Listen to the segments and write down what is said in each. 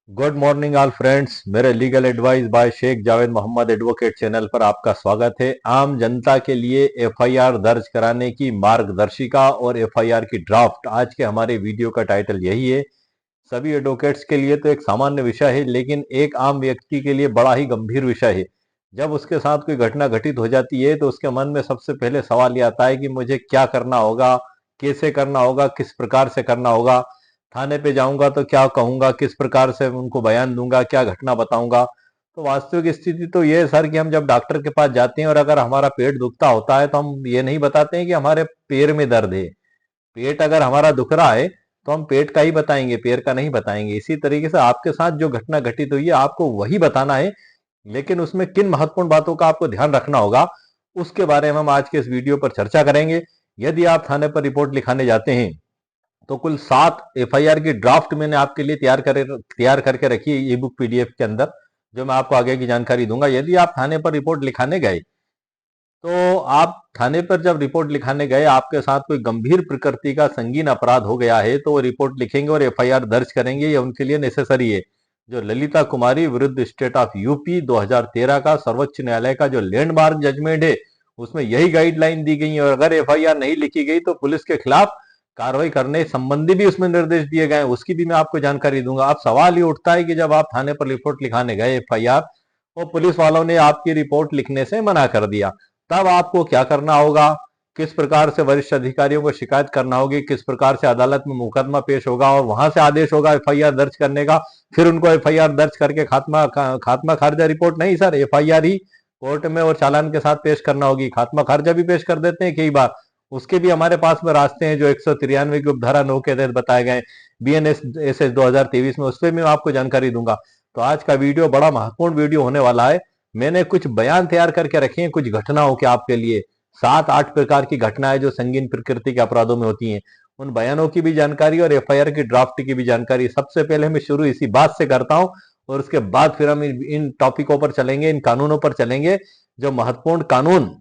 Good morning all friends. मेरे legal advice by Sheikh Javed Mohammed advocate channel पर आपका स्वागत है। आम जनता के लिए एफआईआर दर्ज कराने की मार्गदर्शिका और एफआईआर की ड्राफ्ट, आज के हमारे वीडियो का टाइटल यही है। सभी एडवोकेट्स के लिए तो एक सामान्य विषय है, लेकिन एक आम व्यक्ति के लिए बड़ा ही गंभीर विषय है। जब उसके साथ कोई घटना घटित हो जाती है तो उसके मन में सबसे पहले सवाल यह आता है कि मुझे क्या करना होगा, कैसे करना होगा, किस प्रकार से करना होगा। थाने पे जाऊंगा तो क्या कहूंगा, किस प्रकार से उनको बयान दूंगा, क्या घटना बताऊंगा। तो वास्तविक स्थिति तो ये है सर कि हम जब डॉक्टर के पास जाते हैं और अगर हमारा पेट दुखता होता है तो हम ये नहीं बताते हैं कि हमारे पैर में दर्द है। पेट अगर हमारा दुख रहा है तो हम पेट का ही बताएंगे, पैर का नहीं बताएंगे। इसी तरीके से आपके साथ जो घटना घटित हुई है आपको वही बताना है, लेकिन उसमें किन महत्वपूर्ण बातों का आपको ध्यान रखना होगा उसके बारे में हम आज के इस वीडियो पर चर्चा करेंगे। यदि आप थाने पर रिपोर्ट लिखाने जाते हैं तो कुल 7 एफआईआर की ड्राफ्ट मैंने आपके लिए तैयार करके रखी है ई बुक पीडीएफ के अंदर, जो मैं आपको आगे की जानकारी दूंगा। यदि आप थाने पर रिपोर्ट लिखाने गए तो आप थाने पर जब रिपोर्ट लिखाने गए, आपके साथ कोई गंभीर प्रकृति का संगीन अपराध हो गया है तो वो रिपोर्ट लिखेंगे और एफआईआर दर्ज करेंगे। ये उनके लिए नेसेसरी है। जो ललिता कुमारी विरुद्ध स्टेट ऑफ यूपी 2013 का सर्वोच्च न्यायालय का जो लैंडमार्क जजमेंट है, उसमें यही गाइडलाइन दी गई है। और अगर एफआईआर नहीं लिखी गई तो पुलिस के खिलाफ कार्रवाई करने संबंधी भी उसमें निर्देश दिए गए हैं, उसकी भी मैं आपको जानकारी दूंगा। अब सवाल ये उठता है कि जब आप थाने पर रिपोर्ट लिखाने गए एफआईआर, और पुलिस वालों ने आपकी रिपोर्ट लिखने से मना कर दिया, तब आपको क्या करना होगा, किस प्रकार से वरिष्ठ अधिकारियों को शिकायत करना होगी, किस प्रकार से अदालत में मुकदमा पेश होगा और वहां से आदेश होगा एफआईआर दर्ज करने का। फिर उनको एफआईआर दर्ज करके खात्मा खारिजा रिपोर्ट नहीं सर, एफआईआर ही कोर्ट में और चालान के साथ पेश करना होगी। खात्मा खारिजा भी पेश कर देते हैं कई बार, उसके भी हमारे पास में रास्ते हैं जो 193 की उपधारा 9 के तहत बताए गए बीएनएस एस एस 2023 में, उस पर मैं आपको जानकारी दूंगा। तो आज का वीडियो बड़ा महत्वपूर्ण वीडियो होने वाला है। मैंने कुछ बयान तैयार करके रखे हैं कुछ घटनाओं के आपके लिए। 7-8 प्रकार की घटनाएं जो संगीन प्रकृति के अपराधों में होती हैं, उन बयानों की भी जानकारी और एफआईआर की ड्राफ्ट की भी जानकारी। सबसे पहले मैं शुरू इसी बात से करता हूं और उसके बाद फिर हम इन टॉपिकों पर चलेंगे, इन कानूनों पर चलेंगे। जो महत्वपूर्ण कानून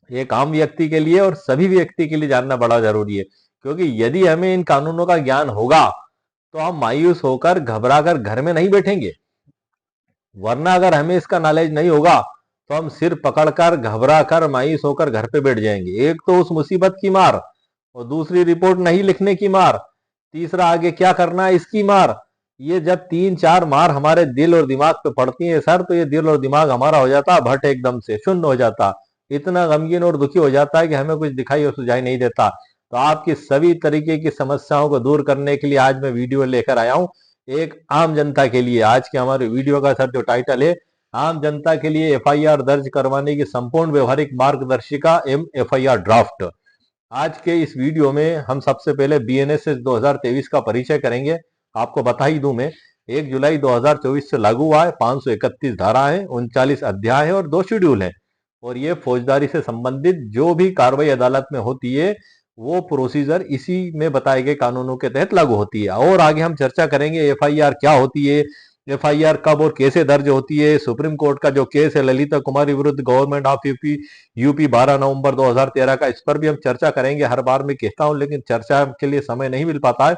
एक आम व्यक्ति के लिए और सभी व्यक्ति के लिए जानना बड़ा जरूरी है, क्योंकि यदि हमें इन कानूनों का ज्ञान होगा तो हम मायूस होकर घबरा कर घर में नहीं बैठेंगे। वरना अगर हमें इसका नॉलेज नहीं होगा तो हम सिर पकड़कर घबरा कर मायूस होकर घर पे बैठ जाएंगे। एक तो उस मुसीबत की मार, और दूसरी रिपोर्ट नहीं लिखने की मार, तीसरा आगे क्या करना है इसकी मार। ये जब 3-4 मार हमारे दिल और दिमाग पे पड़ती है सर, तो ये दिल और दिमाग हमारा हो जाता भट, एकदम से शून्य हो जाता, इतना गमगीन और दुखी हो जाता है कि हमें कुछ दिखाई और सुझाई नहीं देता। तो आपकी सभी तरीके की समस्याओं को दूर करने के लिए आज मैं वीडियो लेकर आया हूं, एक आम जनता के लिए। आज के हमारे वीडियो का सर जो टाइटल है, आम जनता के लिए एफआईआर दर्ज करवाने की संपूर्ण व्यवहारिक मार्गदर्शिका एवं एफआईआर ड्राफ्ट। आज के इस वीडियो में हम सबसे पहले बीएनएस 2023 का परिचय करेंगे। आपको बता ही दूं मैं, 1 जुलाई 2024 से लागू हुआ है। 531 धाराएं, 39 अध्याय है और 2 शेड्यूल है। और ये फौजदारी से संबंधित जो भी कार्रवाई अदालत में होती है वो प्रोसीजर इसी में बताए गए कानूनों के तहत लागू होती है। और आगे हम चर्चा करेंगे एफआईआर क्या होती है, एफआईआर कब और कैसे दर्ज होती है। सुप्रीम कोर्ट का जो केस है ललिता कुमारी विरुद्ध गवर्नमेंट ऑफ यूपी यूपी 12 नवंबर 2013 का, इस पर भी हम चर्चा करेंगे। हर बार मैं कहता हूं लेकिन चर्चा के लिए समय नहीं मिल पाता है,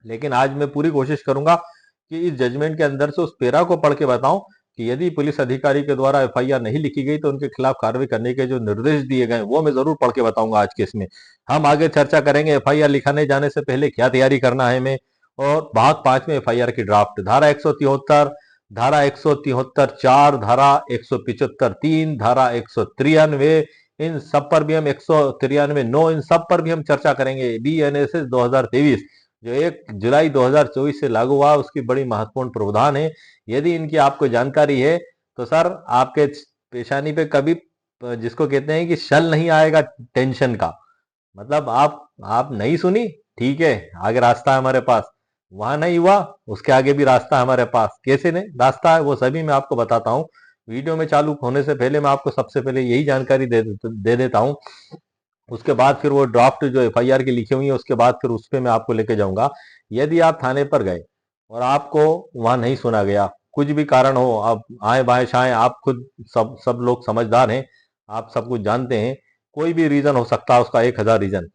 लेकिन आज मैं पूरी कोशिश करूंगा कि इस जजमेंट के अंदर से उस पेरा को पढ़ के बताऊं कि यदि पुलिस अधिकारी के द्वारा एफआईआर नहीं लिखी गई तो उनके खिलाफ कार्रवाई करने के जो निर्देश दिए गए वो मैं जरूर पढ़ के बताऊंगा आज के इसमें। हम आगे चर्चा करेंगे एफआईआर लिखाने जाने से पहले क्या तैयारी करना है हमें। और भाग 5 में एफआईआर की ड्राफ्ट, धारा 173, धारा 173(4), धारा 175(3), धारा 193, इन सब पर भी हम 193(9), इन सब पर भी हम चर्चा करेंगे। बीएनएसएस 2023 जो 1 जुलाई 2024 से लागू हुआ, उसकी बड़ी महत्वपूर्ण प्रावधान है। यदि इनकी आपको जानकारी है तो सर आपके पेशानी पे कभी, जिसको कहते हैं कि शल नहीं आएगा टेंशन का। मतलब आप नहीं सुनी, ठीक है, आगे रास्ता है हमारे पास। वहां नहीं हुआ, उसके आगे भी रास्ता है हमारे पास। कैसे नहीं रास्ता है वो सभी मैं आपको बताता हूँ। वीडियो में चालू होने से पहले मैं आपको सबसे पहले यही जानकारी दे देता हूँ। उसके बाद फिर वो ड्राफ्ट जो एफआईआर की लिखी हुई है उसके बाद फिर उस पर मैं आपको लेके जाऊंगा। यदि आप थाने पर गए और आपको वहां नहीं सुना गया, कुछ भी कारण हो, आप आए बाएं शाएं, आप खुद सब लोग समझदार हैं, आप सब कुछ जानते हैं, कोई भी रीजन हो सकता है उसका, 1000 रीजन।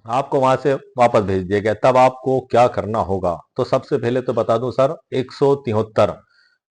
आपको वहां से वापस भेज दिया गया, तब आपको क्या करना होगा? तो सबसे पहले तो बता दूं सर, 173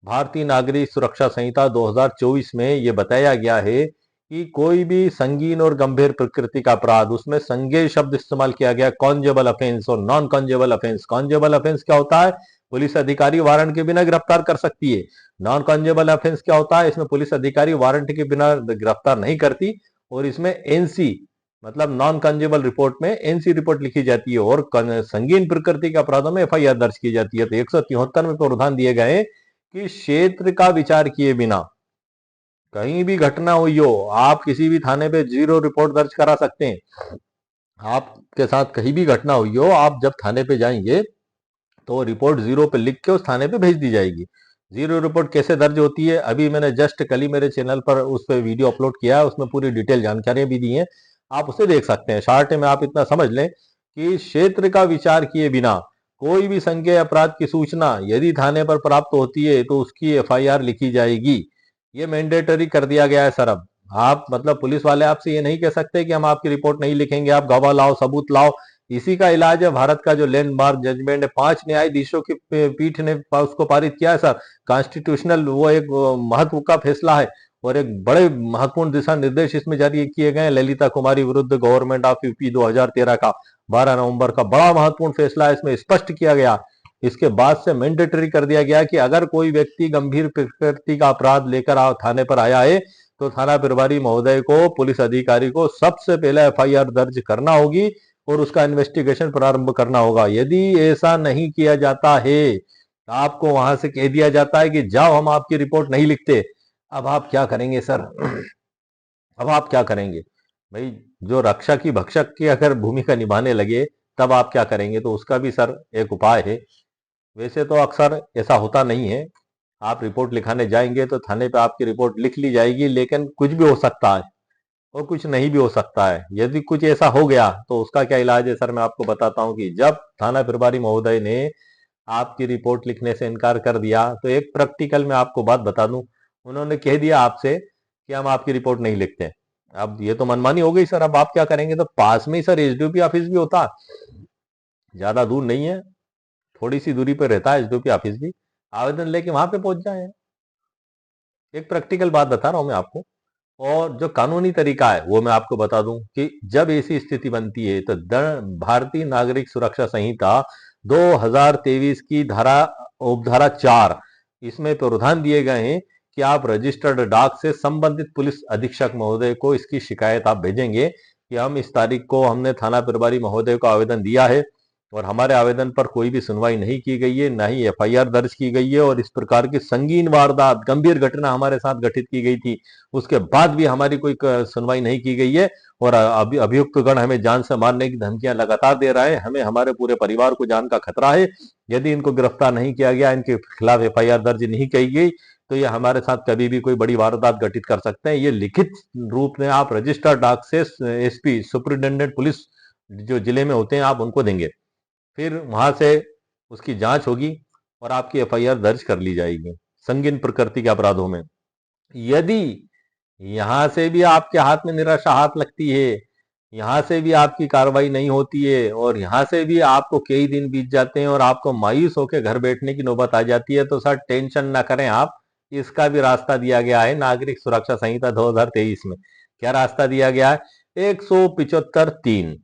भारतीय नागरिक सुरक्षा संहिता 2024 में ये बताया गया है कि कोई भी संगीन और गंभीर प्रकृति का अपराध, उसमें संज्ञेय शब्द इस्तेमाल किया गया, कॉन्जेबल अफेंस और नॉन कॉन्जेबल अफेंस। कॉन्जेबल अफेंस क्या होता है? पुलिस अधिकारी वारंट के बिना गिरफ्तार कर सकती है। नॉन कॉन्जेबल अफेंस क्या होता है? इसमें पुलिस अधिकारी वारंट के बिना गिरफ्तार नहीं करती, और इसमें एनसी मतलब नॉन कॉन्जेबल रिपोर्ट में एनसी रिपोर्ट लिखी जाती है, और संगीन प्रकृति के अपराधों में एफआईआर दर्ज की जाती है। तो 173 में प्रावधान दिए गए कि क्षेत्र का विचार किए बिना कहीं भी घटना हुई हो, आप किसी भी थाने पे जीरो रिपोर्ट दर्ज करा सकते हैं। आपके साथ कहीं भी घटना हुई हो, आप जब थाने पे जाएंगे तो रिपोर्ट जीरो पे लिख के उस थाने पे भेज दी जाएगी। जीरो रिपोर्ट कैसे दर्ज होती है, अभी मैंने जस्ट कल ही मेरे चैनल पर उस पर वीडियो अपलोड किया है, उसमें पूरी डिटेल जानकारियां भी दी हैं, आप उसे देख सकते हैं। शॉर्ट में आप इतना समझ लें कि क्षेत्र का विचार किए बिना कोई भी संज्ञेय अपराध की सूचना यदि थाने पर प्राप्त होती है तो उसकी एफआईआर लिखी जाएगी। ये मैंडेटरी कर दिया गया है सर। अब आप मतलब पुलिस वाले आपसे ये नहीं कह सकते कि हम आपकी रिपोर्ट नहीं लिखेंगे, आप गवाह लाओ, सबूत लाओ। इसी का इलाज है भारत का जो लैंडमार्क जजमेंट है, 5 न्यायाधीशों की पीठ ने उसको पारित किया है सर। कॉन्स्टिट्यूशनल वो एक महत्व का फैसला है, और एक बड़े महत्वपूर्ण दिशा निर्देश इसमें जारी किए गए हैं। ललिता कुमारी विरुद्ध गवर्नमेंट ऑफ यूपी 2013 का 12 नवंबर का बड़ा महत्वपूर्ण फैसला है। इसमें स्पष्ट किया गया, इसके बाद से मैंडेटरी कर दिया गया कि अगर कोई व्यक्ति गंभीर प्रकृति का अपराध लेकर थाने पर आया है तो थाना प्रभारी महोदय को, पुलिस अधिकारी को सबसे पहले एफआईआर दर्ज करना होगी और उसका इन्वेस्टिगेशन प्रारंभ करना होगा। यदि ऐसा नहीं किया जाता है, आपको वहां से कह दिया जाता है कि जाओ, हम आपकी रिपोर्ट नहीं लिखते। अब आप क्या करेंगे सर? अब आप क्या करेंगे भाई? जो रक्षा की भक्षक की अगर भूमिका निभाने लगे, तब आप क्या करेंगे? तो उसका भी सर एक उपाय है। वैसे तो अक्सर ऐसा होता नहीं है, आप रिपोर्ट लिखाने जाएंगे तो थाने पे आपकी रिपोर्ट लिख ली जाएगी, लेकिन कुछ भी हो सकता है और कुछ नहीं भी हो सकता है। यदि कुछ ऐसा हो गया तो उसका क्या इलाज है सर? मैं आपको बताता हूं कि जब थाना प्रभारी महोदय ने आपकी रिपोर्ट लिखने से इनकार कर दिया, तो एक प्रैक्टिकल में आपको बात बता दूं, उन्होंने कह दिया आपसे कि हम आपकी रिपोर्ट नहीं लिखते। अब ये तो मनमानी हो गई सर। अब आप क्या करेंगे? तो पास में ही सर एसडीओपी ऑफिस भी होता, ज्यादा दूर नहीं है, थोड़ी सी दूरी पर रहता है एसडीओपी ऑफिस भी। आवेदन लेके वहां पे पहुंच जाए। एक प्रैक्टिकल बात बता रहा हूं मैं आपको। और जो कानूनी तरीका है वो मैं आपको बता दूं कि जब ऐसी स्थिति बनती है तो भारतीय नागरिक सुरक्षा संहिता 2023 की धारा उपधारा 4, इसमें प्रावधान दिए गए हैं कि आप रजिस्टर्ड डाक से संबंधित पुलिस अधीक्षक महोदय को इसकी शिकायत आप भेजेंगे कि हम इस तारीख को हमने थाना प्रभारी महोदय को आवेदन दिया है और हमारे आवेदन पर कोई भी सुनवाई नहीं की गई है, ना ही एफआईआर दर्ज की गई है, और इस प्रकार की संगीन वारदात, गंभीर घटना हमारे साथ घटित की गई थी, उसके बाद भी हमारी कोई सुनवाई नहीं की गई है, और अभियुक्त गण हमें जान से मारने की धमकियां लगातार दे रहा है। हमें हमारे पूरे परिवार को जान का खतरा है। यदि इनको गिरफ्तार नहीं किया गया, इनके खिलाफ एफआईआर दर्ज नहीं की गई, तो ये हमारे साथ कभी भी कोई बड़ी वारदात घटित कर सकते हैं। ये लिखित रूप में आप रजिस्टर्ड डाक से एसपी सुपरिटेंडेंट पुलिस जो जिले में होते हैं आप उनको देंगे। फिर वहां से उसकी जांच होगी और आपकी एफआईआर दर्ज कर ली जाएगी संगीन प्रकृति के अपराधों में। यदि यहां से भी आपके हाथ में निराशा हाथ लगती है, यहां से भी आपकी कार्रवाई नहीं होती है, और यहां से भी आपको कई दिन बीत जाते हैं और आपको मायूस होकर घर बैठने की नौबत आ जाती है, तो सर टेंशन ना करें आप। इसका भी रास्ता दिया गया है नागरिक सुरक्षा संहिता 2023 में। क्या रास्ता दिया गया है? 175(3),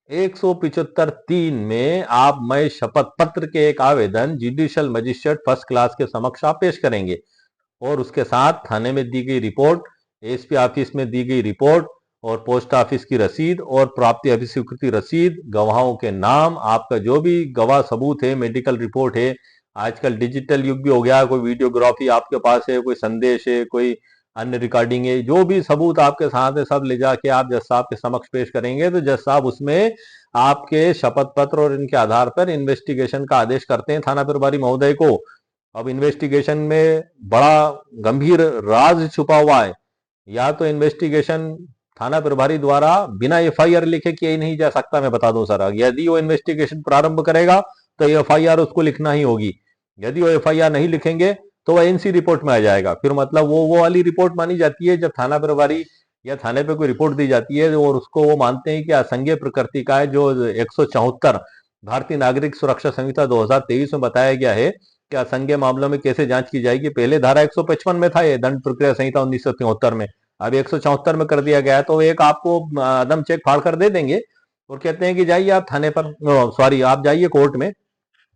175(3 में आप मैं शपथ पत्र के एक आवेदन जुडिशियल मजिस्ट्रेट फर्स्ट क्लास के समक्ष आप पेश करेंगे, और उसके साथ थाने में दी गई रिपोर्ट, एसपी ऑफिस में दी गई रिपोर्ट, और पोस्ट ऑफिस की रसीद और प्राप्ति अभिस्वीकृति रसीद, गवाहों के नाम, आपका जो भी गवाह सबूत है, मेडिकल रिपोर्ट है। आजकल डिजिटल युग भी हो गया है, कोई वीडियोग्राफी आपके पास है, कोई संदेश है, कोई अन्य रिकॉर्डिंग है, जो भी सबूत आपके साथ है सब ले जाके आप जज साहब के समक्ष पेश करेंगे। तो जज साहब उसमें आपके शपथ पत्र और इनके आधार पर इन्वेस्टिगेशन का आदेश करते हैं थाना प्रभारी महोदय को। अब इन्वेस्टिगेशन में बड़ा गंभीर राज छुपा हुआ है, या तो इन्वेस्टिगेशन थाना प्रभारी द्वारा बिना एफआईआर लिखे किया ही नहीं जा सकता। मैं बता दूं सर, यदि वो इन्वेस्टिगेशन प्रारंभ करेगा तो एफआईआर उसको लिखना ही होगी। यदि वो एफआईआर नहीं लिखेंगे तो वह एनसी रिपोर्ट में आ जाएगा। फिर मतलब वो वाली रिपोर्ट मानी जाती है जब थाना प्रभारी या थाने पे कोई रिपोर्ट दी जाती है और उसको वो मानते हैं कि असंज्ञेय प्रकृति का है, जो 174 भारतीय नागरिक सुरक्षा संहिता 2023 में बताया गया है कि असंज्ञेय मामलों में कैसे जांच की जाएगी। पहले धारा 155 में था ये दंड प्रक्रिया संहिता 1973 में, अब 174 में कर दिया गया है। तो एक आपको अदम चेक फाड़ कर दे देंगे और कहते हैं कि जाइए आप थाने पर, सॉरी आप जाइए कोर्ट में,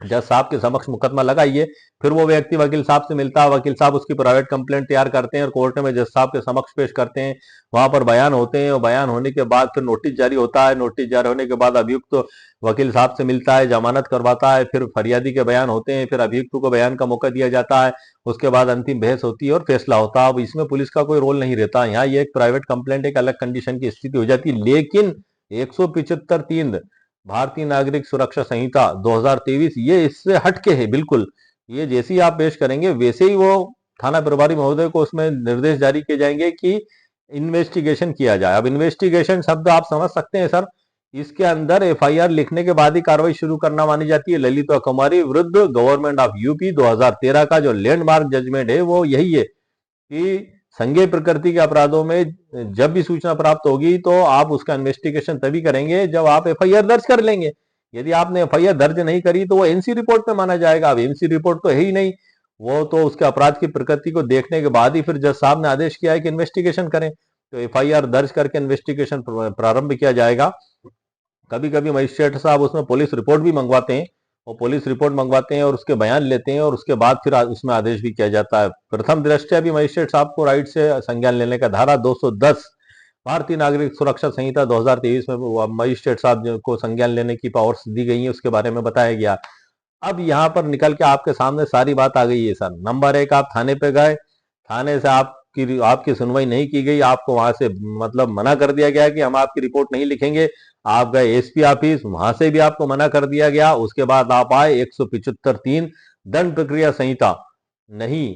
जज साहब के समक्ष मुकदमा लगाइए। फिर वो व्यक्ति वकील साहब से मिलता है, वकील साहब उसकी प्राइवेट कंप्लेंट तैयार करते हैं और कोर्ट में जज साहब के समक्ष पेश करते हैं। वहां पर बयान होते हैं और बयान होने के बाद फिर नोटिस जारी होता है। नोटिस जारी होने के बाद अभियुक्त तो वकील साहब से मिलता है, जमानत करवाता है, फिर फरियादी के बयान होते हैं, फिर अभियुक्त को बयान का मौका दिया जाता है। उसके बाद अंतिम बहस होती है और फैसला होता है। अब इसमें पुलिस का कोई रोल नहीं रहता। यहाँ ये एक प्राइवेट कंप्लेंट एक अलग कंडीशन की स्थिति हो जाती है। लेकिन 175(3) भारतीय नागरिक सुरक्षा संहिता 2023 ये इससे हटके है बिल्कुल। ये जैसे ही आप पेश करेंगे वैसे ही वो थाना प्रभारी महोदय को उसमें निर्देश जारी किए जाएंगे कि इन्वेस्टिगेशन किया जाए। अब इन्वेस्टिगेशन शब्द आप समझ सकते हैं सर, इसके अंदर एफआईआर लिखने के बाद ही कार्रवाई शुरू करना मानी जाती है। ललिता कुमारी विरुद्ध गवर्नमेंट ऑफ यूपी 2013 का जो लैंडमार्क जजमेंट है वो यही है कि संज्ञेय प्रकृति के अपराधों में जब भी सूचना प्राप्त होगी तो आप उसका इन्वेस्टिगेशन तभी करेंगे जब आप एफआईआर दर्ज कर लेंगे। यदि आपने एफआईआर दर्ज नहीं करी तो वो एनसी रिपोर्ट में माना जाएगा। अब एनसी रिपोर्ट तो है ही नहीं, वो तो उसके अपराध की प्रकृति को देखने के बाद ही फिर जज साहब ने आदेश किया है कि इन्वेस्टिगेशन करें, तो एफआईआर दर्ज करके इन्वेस्टिगेशन प्रारंभ किया जाएगा। कभी कभी मजिस्ट्रेट साहब उसमें पुलिस रिपोर्ट भी मंगवाते हैं और पुलिस रिपोर्ट मंगवाते हैं और उसके बयान लेते हैं और उसके बाद फिर उसमें आदेश भी किया जाता है। प्रथम दृष्टया भी मजिस्ट्रेट साहब को राइट से संज्ञान लेने का धारा 210 भारतीय नागरिक सुरक्षा संहिता 2023 में मजिस्ट्रेट साहब को संज्ञान लेने की पावर्स दी गई है, उसके बारे में बताया गया। अब यहाँ पर निकल के आपके सामने सारी बात आ गई है सर। नंबर एक, आप थाने पे गए, थाने से आपकी सुनवाई नहीं की गई, आपको वहां से मतलब मना कर दिया गया कि हम आपकी रिपोर्ट नहीं लिखेंगे। आप गए एसपी ऑफिस, वहां से भी आपको मना कर दिया गया। उसके बाद आप आए 175(3) दंड प्रक्रिया संहिता, नहीं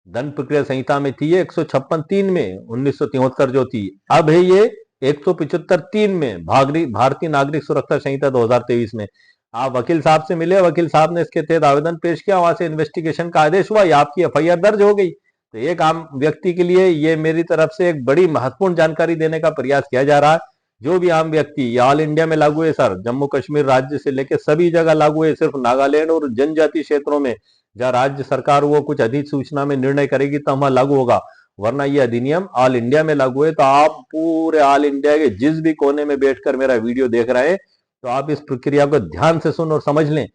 दंड प्रक्रिया संहिता में थी ये 156(3) में 1973 जो थी, अब है ये 175(3) में भारतीय नागरिक सुरक्षा संहिता 2023 में। आप वकील साहब से मिले, वकील साहब ने इसके तहत आवेदन पेश किया, वहां से इन्वेस्टिगेशन का आदेश हुआ, या आपकी एफआईआर दर्ज हो गई। तो एक आम व्यक्ति के लिए ये मेरी तरफ से एक बड़ी महत्वपूर्ण जानकारी देने का प्रयास किया जा रहा है। जो भी आम व्यक्ति, ये ऑल इंडिया में लागू है सर, जम्मू कश्मीर राज्य से लेकर सभी जगह लागू है, सिर्फ नागालैंड और जनजातीय क्षेत्रों में जहाँ राज्य सरकार वो कुछ अधिसूचना में निर्णय करेगी तो वहां लागू होगा, वरना ये अधिनियम ऑल इंडिया में लागू है। तो आप पूरे ऑल इंडिया के जिस भी कोने में बैठकर मेरा वीडियो देख रहे हैं तो आप इस प्रक्रिया को ध्यान से सुन और समझ लें।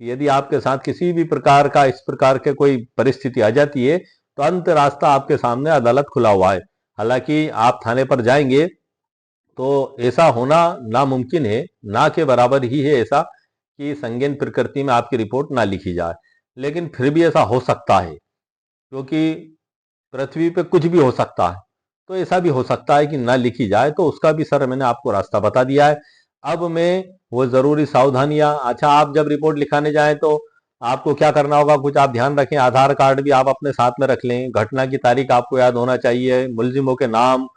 यदि आपके साथ किसी भी प्रकार का इस प्रकार के कोई परिस्थिति आ जाती है तो अंत रास्ता आपके सामने अदालत खुला हुआ है। हालांकि आप थाने पर जाएंगे तो ऐसा होना नामुमकिन है, ना के बराबर ही है ऐसा कि संज्ञान प्रकृति में आपकी रिपोर्ट ना लिखी जाए, लेकिन फिर भी ऐसा हो सकता है क्योंकि पृथ्वी पे कुछ भी हो सकता है। तो ऐसा भी हो सकता है कि ना लिखी जाए, तो उसका भी सर मैंने आपको रास्ता बता दिया है। अब मैं वो जरूरी सावधानियां, अच्छा आप जब रिपोर्ट लिखाने जाएं तो आपको क्या करना होगा, कुछ आप ध्यान रखें। आधार कार्ड भी आप अपने साथ में रख लें, घटना की तारीख आपको याद होना चाहिए, मुलजिमों के नाम,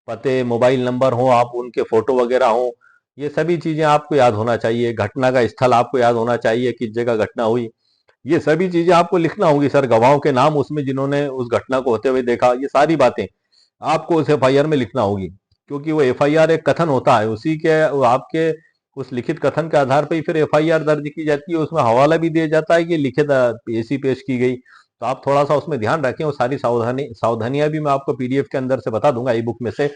पते, मोबाइल नंबर हो, आप उनके फोटो वगैरह हो, ये सभी चीजें आपको याद होना चाहिए। घटना का स्थल आपको याद होना चाहिए, किस जगह घटना हुई, ये सभी चीजें आपको लिखना होगी सर। गवाहों के नाम उसमें जिन्होंने उस घटना को होते हुए देखा, ये सारी बातें आपको उस एफआईआर में लिखना होगी, क्योंकि वो एफआईआर एक कथन होता है, उसी के वो आपके उस लिखित कथन के आधार पर ही फिर एफआईआर दर्ज की जाती है। उसमें हवाला भी दिया जाता है कि लिखित ऐसी पेश की गई। तो आप थोड़ा सा उसमें ध्यान रखें, वो सारी सावधानियां भी मैं आपको पीडीएफ के अंदर से बता दूंगा, ई बुक में से।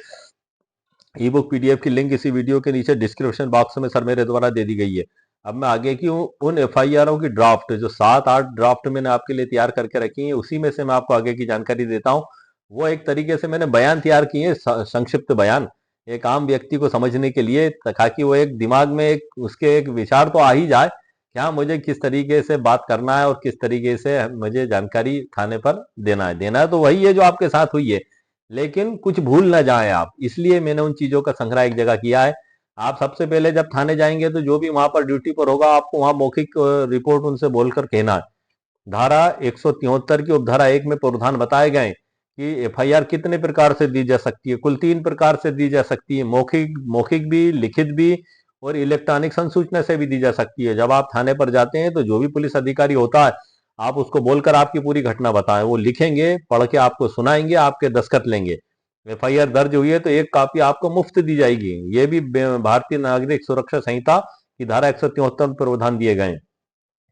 ई बुक पीडीएफ की लिंक इसी वीडियो के नीचे डिस्क्रिप्शन बॉक्स में सर मेरे द्वारा दे दी गई है। अब मैं आगे की उन एफआईआरों की ड्राफ्ट, जो 7-8 ड्राफ्ट मैंने आपके लिए तैयार करके रखी है, उसी में से मैं आपको आगे की जानकारी देता हूँ। वो एक तरीके से मैंने बयान तैयार किए हैं, संक्षिप्त बयान, एक आम व्यक्ति को समझने के लिए, ताकि वो एक दिमाग में एक उसके एक विचार तो आ ही जाए कि हाँ मुझे किस तरीके से बात करना है और किस तरीके से मुझे जानकारी थाने पर देना है तो वही है जो आपके साथ हुई है, लेकिन कुछ भूल ना जाए आप, इसलिए मैंने उन चीजों का संग्रह एक जगह किया है। आप सबसे पहले जब थाने जाएंगे तो जो भी वहां पर ड्यूटी पर होगा, आपको वहां मौखिक रिपोर्ट उनसे बोलकर कहना है। धारा 173 की उपधारा 1 में प्रावधान बताए गए कि एफआईआर कितने प्रकार से दी जा सकती है। कुल 3 प्रकार से दी जा सकती है, मौखिक मौखिक भी, लिखित भी और इलेक्ट्रॉनिक संसूचना से भी दी जा सकती है। जब आप थाने पर जाते हैं तो जो भी पुलिस अधिकारी होता है, आप उसको बोलकर आपकी पूरी घटना बताएं, वो लिखेंगे, पढ़ के आपको सुनाएंगे, आपके दस्तखत लेंगे। एफआईआर दर्ज हुई है तो एक कॉपी आपको मुफ्त दी जाएगी। ये भी भारतीय नागरिक सुरक्षा संहिता की धारा 173 में प्रावधान दिए गए हैं।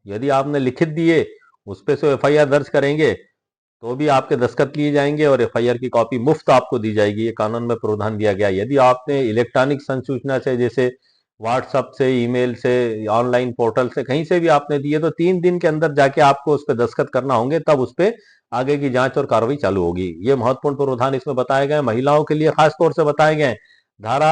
यदि आपने लिखित दिए उस पे से एफआईआर दर्ज करेंगे तो भी आपके दस्तखत लिए जाएंगे और एफआईआर की कॉपी मुफ्त आपको दी जाएगी। ये कानून में प्रावधान दिया गया है। यदि आपने इलेक्ट्रॉनिक संसूचना से, जैसे व्हाट्सएप से, ईमेल से, ऑनलाइन पोर्टल से, कहीं से भी आपने दिए तो 3 दिन के अंदर जाके आपको उस पर दस्तखत करना होंगे, तब उस पर आगे की जांच और कार्रवाई चालू होगी। ये महत्वपूर्ण प्रावधान इसमें बताए गए, महिलाओं के लिए खास तौर से बताए गए। धारा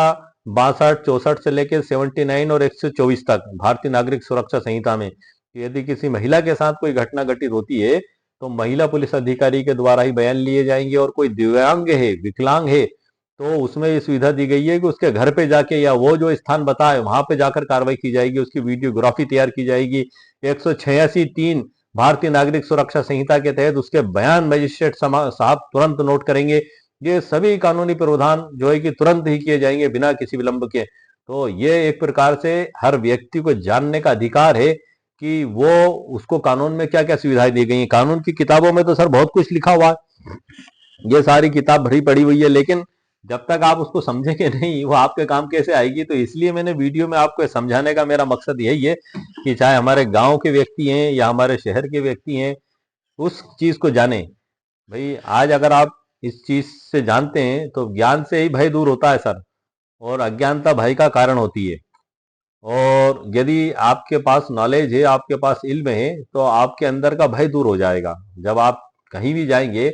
62, 64 से लेकर 79 और 124 तक भारतीय नागरिक सुरक्षा संहिता में यदि किसी महिला के साथ कोई घटना घटित होती है तो महिला पुलिस अधिकारी के द्वारा ही बयान लिए जाएंगे। और कोई दिव्यांग है, विकलांग है, तो उसमें ये सुविधा दी गई है कि उसके घर पे जाके या वो जो स्थान बताए वहां पे जाकर कार्रवाई की जाएगी, उसकी वीडियोग्राफी तैयार की जाएगी। 186(3) भारतीय नागरिक सुरक्षा संहिता के तहत उसके बयान मजिस्ट्रेट साहब तुरंत नोट करेंगे। ये सभी कानूनी प्रावधान जो है कि तुरंत ही किए जाएंगे बिना किसी विलंब के। तो ये एक प्रकार से हर व्यक्ति को जानने का अधिकार है कि वो उसको कानून में क्या क्या सुविधाएं दी गई हैं। कानून की किताबों में तो सर बहुत कुछ लिखा हुआ है, ये सारी किताब भरी पड़ी हुई है, लेकिन जब तक आप उसको समझेंगे नहीं वो आपके काम कैसे आएगी। तो इसलिए मैंने वीडियो में आपको समझाने का मेरा मकसद यही है कि चाहे हमारे गांव के व्यक्ति हैं या हमारे शहर के व्यक्ति हैं, उस चीज को जाने। भाई आज अगर आप इस चीज से जानते हैं तो ज्ञान से ही भय दूर होता है सर, और अज्ञानता भय का कारण होती है। और यदि आपके पास नॉलेज है, आपके पास इल्म है, तो आपके अंदर का भय दूर हो जाएगा। जब आप कहीं भी जाएंगे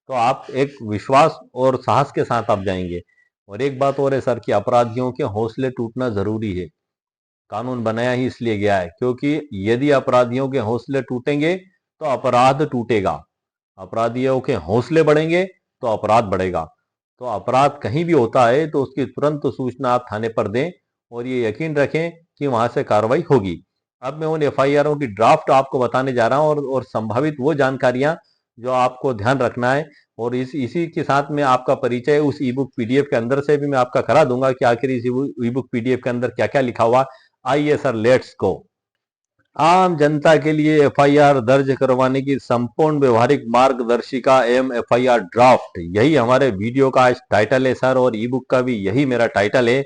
तो आप एक विश्वास और साहस के साथ आप जाएंगे। और एक बात और है सर कि अपराधियों के हौसले टूटना जरूरी है। कानून बनाया ही इसलिए गया है क्योंकि यदि अपराधियों के हौसले टूटेंगे तो अपराध टूटेगा। अपराधियों के हौसले बढ़ेंगे तो अपराध बढ़ेगा। तो अपराध कहीं भी होता है तो उसकी तुरंत सूचना आप थाने पर दें और ये यकीन रखें कि वहां से कार्रवाई होगी। अब मैं उन एफआईआरों की ड्राफ्ट आपको बताने जा रहा हूं और संभावित वो जानकारियां जो आपको ध्यान रखना है। और इसी के साथ में आपका परिचय उस ई बुक पीडीएफ के अंदर से भी मैं आपका करा दूंगा कि आखिर इस ई बुक पीडीएफ के अंदर क्या क्या लिखा हुआ। आइए सर, लेट्स गो। आम जनता के लिए एफआईआर दर्ज करवाने की संपूर्ण व्यवहारिक मार्गदर्शिका एवं एफआईआर ड्राफ्ट, यही हमारे वीडियो का आज टाइटल है सर, और ई बुक का भी यही मेरा टाइटल है।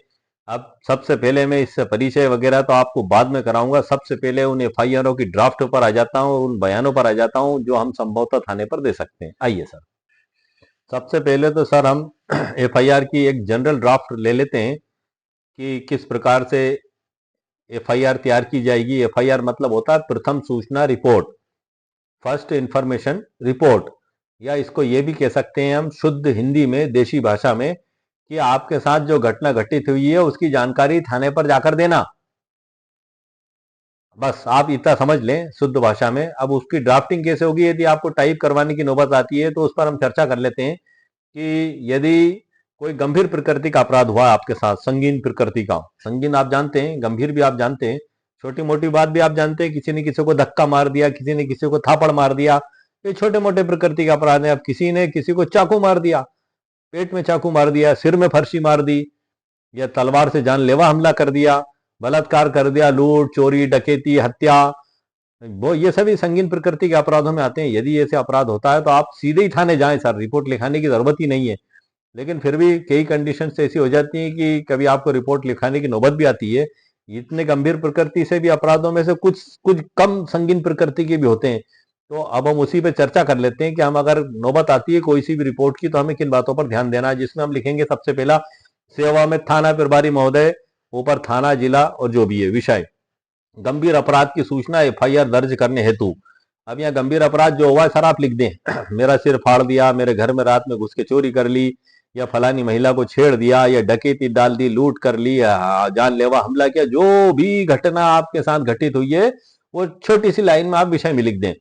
अब सबसे पहले मैं इससे परिचय वगैरह तो आपको बाद में कराऊंगा, सबसे पहले उन एफआईआरों की ड्राफ्ट पर आ जाता हूं, उन बयानों पर आ जाता हूं जो हम संभवतः थाने पर दे सकते हैं। आइए सर, सबसे पहले तो सर हम एफआईआर की एक जनरल ड्राफ्ट ले लेते हैं कि किस प्रकार से एफआईआर तैयार की जाएगी। एफआईआर मतलब होता है प्रथम सूचना रिपोर्ट, फर्स्ट इंफॉर्मेशन रिपोर्ट, या इसको ये भी कह सकते हैं हम शुद्ध हिंदी में, देशी भाषा में, कि आपके साथ जो घटना घटित हुई है उसकी जानकारी थाने पर जाकर देना। बस आप इतना समझ लें शुद्ध भाषा में। अब उसकी ड्राफ्टिंग कैसे होगी, यदि आपको टाइप करवाने की नौबत आती है तो उस पर हम चर्चा कर लेते हैं कि यदि कोई गंभीर प्रकृति का अपराध हुआ आपके साथ, संगीन प्रकृति का, संगीन आप जानते हैं, गंभीर भी आप जानते हैं, छोटी मोटी बात भी आप जानते हैं, किसी ने किसी को धक्का मार दिया, किसी ने किसी को थापड़ मार दिया, ये छोटे मोटे प्रकृति का अपराध है। अब किसी ने किसी को चाकू मार दिया, पेट में चाकू मार दिया, सिर में फर्शी मार दी, या तलवार से जानलेवा हमला कर दिया, बलात्कार कर दिया, लूट, चोरी, डकैती, हत्या, वो ये सभी संगीन प्रकृति के अपराधों में आते हैं। यदि ऐसे अपराध होता है तो आप सीधे ही थाने जाएं सर, रिपोर्ट लिखाने की जरूरत ही नहीं है। लेकिन फिर भी कई कंडीशन ऐसी हो जाती हैं कि कभी आपको रिपोर्ट लिखाने की नौबत भी आती है। इतने गंभीर प्रकृति से भी अपराधों में से कुछ कुछ कम संगीन प्रकृति के भी होते हैं। तो अब हम उसी पे चर्चा कर लेते हैं कि हम अगर नौबत आती है कोई सी भी रिपोर्ट की तो हमें किन बातों पर ध्यान देना है। जिसमें हम लिखेंगे सबसे पहला, सेवा में थाना प्रभारी महोदय, ऊपर थाना, जिला और जो भी है विषय, गंभीर अपराध की सूचना एफआईआर दर्ज करने हेतु। अब यहाँ गंभीर अपराध जो हुआ है सर आप लिख दें मेरा सिर फाड़ दिया, मेरे घर में रात में घुस के चोरी कर ली, या फलानी महिला को छेड़ दिया, या डकैती डाल दी, लूट कर ली, जानलेवा हमला किया, जो भी घटना आपके साथ घटित हुई है वो छोटी सी लाइन में आप विषय में लिख दें।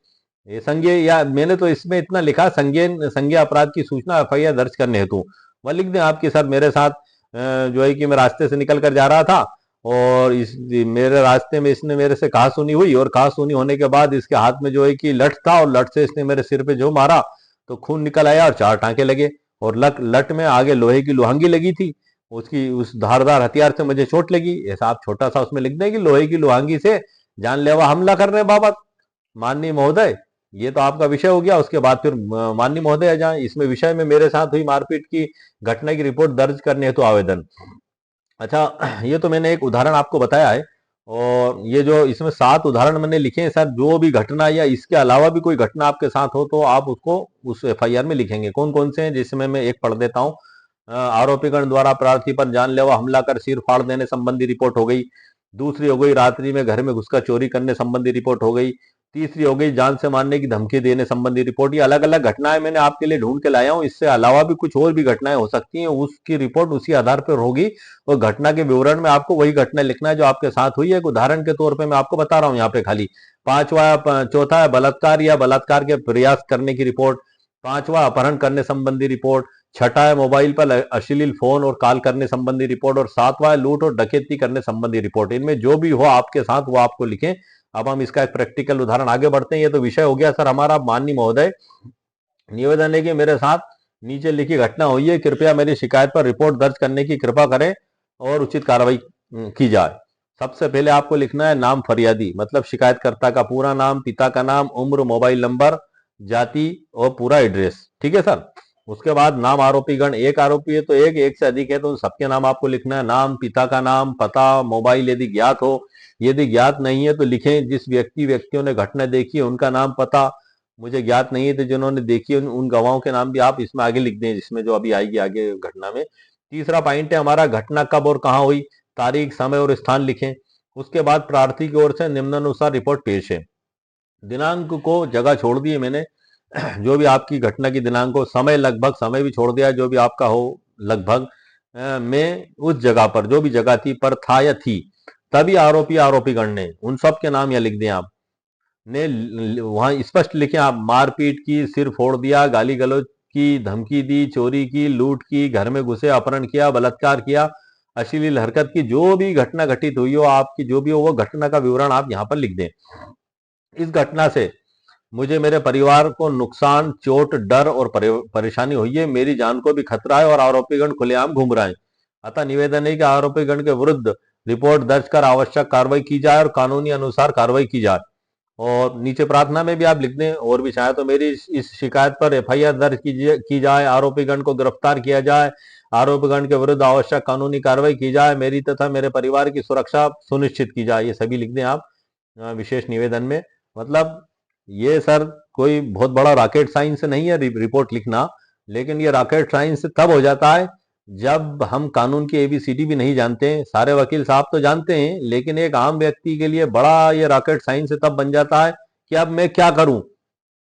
ये संज्ञेय, या मैंने तो इसमें इतना लिखा, संज्ञेय अपराध की सूचना एफआईआर दर्ज करने हेतु। वह लिख दें आपके सर मेरे साथ जो है कि मैं रास्ते से निकल कर जा रहा था और मेरे रास्ते में इसने मेरे से कहा सुनी हुई, और कहा सुनी होने के बाद इसके हाथ में जो है कि लठ था, और लठ से इसने मेरे सिर पे जो मारा तो खून निकल आया और 4 टांके लगे, और लट में आगे लोहे की लोहांगी लगी थी, उसकी उस धारदार हथियार से मुझे चोट लगी। ऐसा आप छोटा सा उसमें लिख दें कि लोहे की लोहांगी से जानलेवा हमला करने बाबत माननीय महोदय ये तो आपका विषय हो गया। उसके बाद फिर माननीय महोदय जहाँ इसमें विषय में मेरे साथ हुई मारपीट की घटना की रिपोर्ट दर्ज करने हेतु आवेदन। अच्छा, ये तो मैंने एक उदाहरण आपको बताया है, और ये जो इसमें 7 उदाहरण मैंने लिखे हैं सर, जो भी घटना या इसके अलावा भी कोई घटना आपके साथ हो तो आप उसको उस एफआईआर में लिखेंगे। कौन कौन से हैं, जिसमें मैं एक पढ़ देता हूँ। आरोपीगण द्वारा प्रार्थी पर जानलेवा हमला कर सिर फाड़ देने संबंधी रिपोर्ट हो गई। दूसरी हो गई रात्रि में घर में घुसकर चोरी करने संबंधी रिपोर्ट हो गई। तीसरी हो गई जान से मारने की धमकी देने संबंधी रिपोर्ट। ये अलग अलग घटनाएं मैंने आपके लिए ढूंढ के लाया हूँ। इससे अलावा भी कुछ और भी घटनाएं हो सकती हैं, उसकी रिपोर्ट उसी आधार पर होगी। और घटना के विवरण में आपको वही घटना लिखना है जो आपके साथ हुई है। एक उदाहरण के तौर पे मैं आपको बता रहा हूँ यहाँ पे खाली। चौथा है बलात्कार या बलात्कार के प्रयास करने की रिपोर्ट। पांचवा अपहरण करने संबंधी रिपोर्ट। छठा है मोबाइल पर अश्लील फोन और कॉल करने संबंधी रिपोर्ट। और सातवां है लूट और डकैती करने संबंधी रिपोर्ट। इनमें जो भी हो आपके साथ वो आपको लिखें। अब हम इसका एक प्रैक्टिकल उदाहरण आगे बढ़ते हैं। ये तो विषय हो गया सर हमारा। माननीय महोदय, निवेदन है कि मेरे साथ नीचे लिखी घटना हुई है, कृपया मेरी शिकायत पर रिपोर्ट दर्ज करने की कृपा करें और उचित कार्रवाई की जाए। सबसे पहले आपको लिखना है नाम फरियादी, मतलब शिकायतकर्ता का पूरा नाम, पिता का नाम, उम्र, मोबाइल नंबर, जाति और पूरा एड्रेस। ठीक है सर। उसके बाद नाम आरोपीगण, एक आरोपी है तो एक से अधिक है तो सबके नाम आपको लिखना है। नाम, पिता का नाम, पता, मोबाइल यदि ज्ञात हो। यदि ज्ञात नहीं है तो लिखें जिस व्यक्तियों ने घटना देखी है उनका नाम, पता मुझे ज्ञात नहीं है। तो जिन्होंने देखी है उन गवाहों के नाम भी आप इसमें आगे लिख दें, जिसमें जो अभी आएगी आगे घटना में। तीसरा पॉइंट है हमारा, घटना कब और कहाँ हुई, तारीख, समय और स्थान लिखें। उसके बाद प्रार्थी की ओर से निम्नानुसार रिपोर्ट पेश है। दिनांक को जगह छोड़ दी है मैंने। जो भी आपकी घटना की दिनांक हो, समय लगभग समय भी छोड़ दिया है, जो भी आपका हो लगभग। मैं उस जगह पर, जो भी जगह थी पर था या थी, तभी आरोपीगण ने उन सब के नाम या लिख दें आप। ने वहां स्पष्ट लिखे आप, मारपीट की, सिर फोड़ दिया, गाली गलौज की, धमकी दी, चोरी की, लूट की, घर में घुसे, अपहरण किया, बलात्कार किया, अश्लील हरकत की, जो भी घटना घटित हुई हो आपकी, जो भी हो वो घटना का विवरण आप यहाँ पर लिख दें। इस घटना से मुझे मेरे परिवार को नुकसान, चोट, डर और परेशानी हुई है। मेरी जान को भी खतरा है और आरोपीगण खुलेआम घूम रहे हैं। अतः निवेदन है कि आरोपीगण के विरुद्ध रिपोर्ट दर्ज कर आवश्यक कार्रवाई की जाए और कानूनी अनुसार कार्रवाई की जाए। और नीचे प्रार्थना में भी आप लिख दें, और भी चाहे तो मेरी इस शिकायत पर एफआईआर दर्ज की जाए, आरोपीगण को गिरफ्तार किया जाए, आरोपीगण के विरुद्ध आवश्यक कानूनी कार्रवाई की जाए, मेरी तथा मेरे परिवार की सुरक्षा सुनिश्चित की जाए। ये सभी लिख दें आप विशेष निवेदन में। मतलब ये सर कोई बहुत बड़ा रॉकेट साइंस नहीं है रिपोर्ट लिखना, लेकिन ये रॉकेट साइंस तब हो जाता है जब हम कानून की एबीसीडी भी नहीं जानते हैं। सारे वकील साहब तो जानते हैं, लेकिन एक आम व्यक्ति के लिए बड़ा ये रॉकेट साइंस तब बन जाता है कि अब मैं क्या करूं,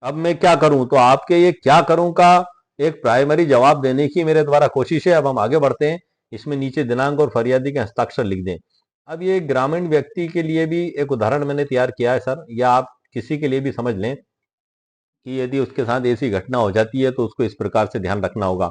अब मैं क्या करूं। तो आपके ये क्या करूं का एक प्राइमरी जवाब देने की मेरे द्वारा कोशिश है। अब हम आगे बढ़ते हैं। इसमें नीचे दिनांक और फरियादी के हस्ताक्षर लिख दें। अब ये ग्रामीण व्यक्ति के लिए भी एक उदाहरण मैंने तैयार किया है सर, या आप किसी के लिए भी समझ लें कि यदि उसके साथ ऐसी घटना हो जाती है तो उसको इस प्रकार से ध्यान रखना होगा।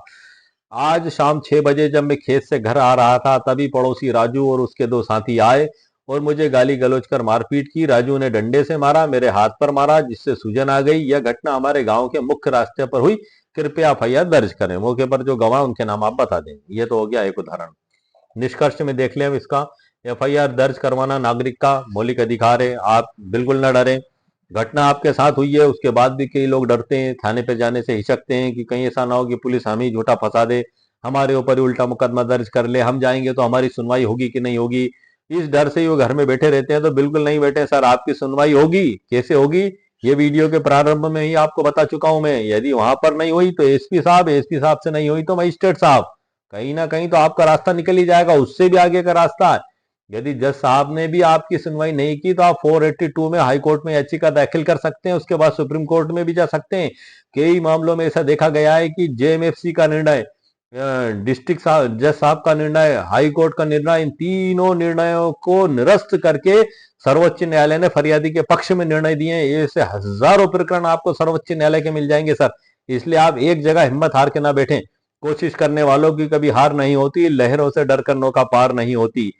आज शाम 6 बजे जब मैं खेत से घर आ रहा था, तभी पड़ोसी राजू और उसके 2 साथी आए और मुझे गाली गलौज कर मारपीट की। राजू ने डंडे से मारा, मेरे हाथ पर मारा, जिससे सूजन आ गई। यह घटना हमारे गांव के मुख्य रास्ते पर हुई। कृपया एफआईआर दर्ज करें। मौके पर जो गवाह उनके नाम आप बता दें। ये तो हो गया एक उदाहरण। निष्कर्ष में देख लें हम इसका। एफआईआर दर्ज करवाना नागरिक का मौलिक अधिकार है, आप बिल्कुल न डरें। घटना आपके साथ हुई है, उसके बाद भी कई लोग डरते हैं, थाने पे जाने से हिचकते हैं कि कहीं ऐसा ना हो कि पुलिस हमें झूठा फंसा दे, हमारे ऊपर ही उल्टा मुकदमा दर्ज कर ले, हम जाएंगे तो हमारी सुनवाई होगी कि नहीं होगी। इस डर से ही वो घर में बैठे रहते हैं। तो बिल्कुल नहीं बैठे सर, आपकी सुनवाई होगी। कैसे होगी, ये वीडियो के प्रारंभ में ही आपको बता चुका हूं मैं। यदि वहां पर नहीं हुई तो एसपी साहब से नहीं हुई तो मजिस्ट्रेट साहब, कहीं ना कहीं तो आपका रास्ता निकल ही जाएगा, उससे भी आगे का रास्ता है। यदि जज साहब ने भी आपकी सुनवाई नहीं की तो आप 482 में हाई कोर्ट में याचिका दाखिल कर सकते हैं, उसके बाद सुप्रीम कोर्ट में भी जा सकते हैं। कई मामलों में ऐसा देखा गया है कि जेएमएफसी का निर्णय, डिस्ट्रिक्ट जज साहब का निर्णय, हाई कोर्ट का निर्णय, इन तीनों निर्णयों को निरस्त करके सर्वोच्च न्यायालय ने फरियादी के पक्ष में निर्णय दिए हैं। ऐसे हजारों प्रकरण आपको सर्वोच्च न्यायालय के मिल जाएंगे सर। इसलिए आप एक जगह हिम्मत हार के ना बैठें। कोशिश करने वालों की कभी हार नहीं होती, लहरों से डर कर नौका पार नहीं होती।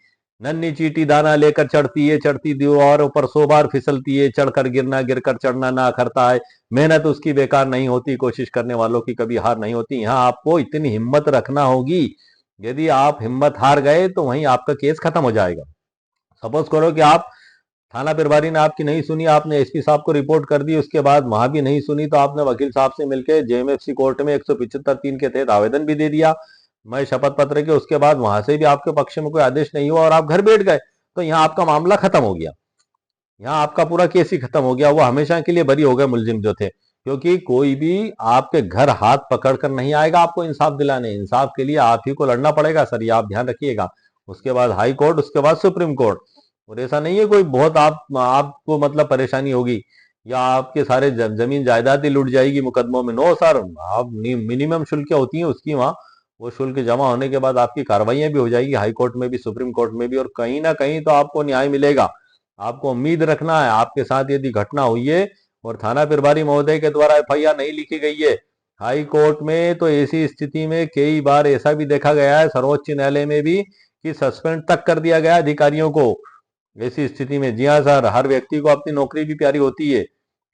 नन्ही चीटी दाना लेकर चढ़ती दीवारों पर 100 बार फिसलती है, चढ़कर गिरना, गिरकर चढ़ना ना करता है। मेहनत उसकी बेकार नहीं होती, कोशिश करने वालों की कभी हार नहीं होती। यहाँ आपको इतनी हिम्मत रखना होगी। यदि आप हिम्मत हार गए तो वहीं आपका केस खत्म हो जाएगा। सपोज करो कि आप थाना प्रभारी ने आपकी नहीं सुनी, आपने एसपी साहब को रिपोर्ट कर दी, उसके बाद वहां भी नहीं सुनी तो आपने वकील साहब से मिलकर जेएमएफसी कोर्ट में 175(3) के तहत आवेदन भी दे दिया, मैं शपथ पत्र के। उसके बाद वहां से भी आपके पक्ष में कोई आदेश नहीं हुआ और आप घर बैठ गए, तो यहाँ आपका मामला खत्म हो गया, यहाँ आपका पूरा केस ही खत्म हो गया। वो हमेशा के लिए बरी हो गए मुलजिम जो थे, क्योंकि कोई भी आपके घर हाथ पकड़ कर नहीं आएगा आपको इंसाफ दिलाने, इंसाफ के लिए आप ही को लड़ना पड़ेगा सर, ये आप ध्यान रखिएगा। उसके बाद हाई कोर्ट, उसके बाद सुप्रीम कोर्ट। और ऐसा नहीं है कोई बहुत आपको मतलब परेशानी होगी या आपके सारे जमीन जायदाद ही लूट जाएगी मुकदमों में, नो सर। आप मिनिमम शुल्क होती है उसकी वहां, वो शुल्क जमा होने के बाद आपकी कार्रवाइयां भी हो जाएगी हाई कोर्ट में भी, सुप्रीम कोर्ट में भी, और कहीं ना कहीं तो आपको न्याय मिलेगा। आपको उम्मीद रखना है, आपके साथ यदि घटना हुई है और थाना प्रभारी महोदय के द्वारा एफआईआर नहीं लिखी गई है हाई कोर्ट में, तो ऐसी स्थिति में कई बार ऐसा भी देखा गया है सर्वोच्च न्यायालय में भी कि सस्पेंड तक कर दिया गया अधिकारियों को। ऐसी स्थिति में जी हाँ सर, हर व्यक्ति को अपनी नौकरी भी प्यारी होती है,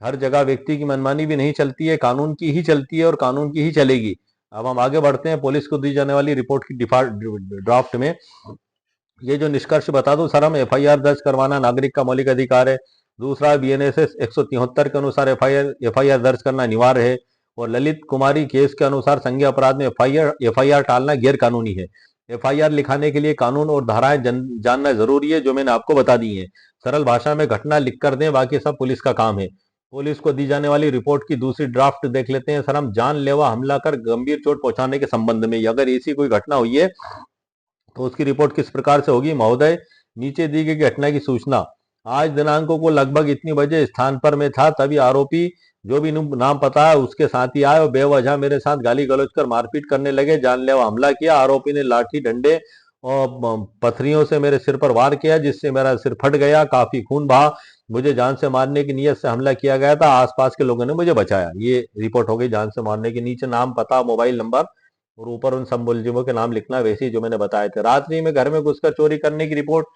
हर जगह व्यक्ति की मनमानी भी नहीं चलती है, कानून की ही चलती है और कानून की ही चलेगी। अब हम आगे बढ़ते हैं पुलिस को दी जाने वाली रिपोर्ट की ड्राफ्ट में। ये जो निष्कर्ष बता दूं सर, हम एफआईआर दर्ज करवाना नागरिक का मौलिक अधिकार है। दूसरा, बीएनएसएस 173 के अनुसार एफआईआर दर्ज करना अनिवार्य है। और ललित कुमारी केस के अनुसार संज्ञेय अपराध में एफआईआर टालना गैर कानूनी है। एफआईआर लिखाने के लिए कानून और धाराएं जानना जरूरी है, जो मैंने आपको बता दी है। सरल भाषा में घटना लिख कर दें, बाकी सब पुलिस का काम है। पुलिस को दी जाने वाली रिपोर्ट की दूसरी ड्राफ्ट देख लेते हैं सर हम। जानलेवा हमला कर गंभीर चोट पहुंचाने के संबंध में अगर ऐसी कोई घटना हुई है तो उसकी रिपोर्ट किस प्रकार से होगी। महोदय, नीचे दी गई घटना की सूचना आज दिनांकों को लगभग इतनी बजे स्थान पर मैं था, तभी आरोपी जो भी नाम पता है उसके साथ ही आए और बेवजह मेरे साथ गाली गलौज कर मारपीट करने लगे, जानलेवा हमला किया। आरोपी ने लाठी डंडे और पत्थरियों से मेरे सिर पर वार किया, जिससे मेरा सिर फट गया, काफी खून बहा। मुझे जान से मारने की नीयत से हमला किया गया था, आसपास के लोगों ने मुझे बचाया। ये रिपोर्ट हो गई जान से मारने की। नीचे नाम पता मोबाइल नंबर और ऊपर उन सब मुलजिमों के नाम लिखना, वैसे ही जो मैंने बताए थे। रात्रि में घर में घुसकर चोरी करने की रिपोर्ट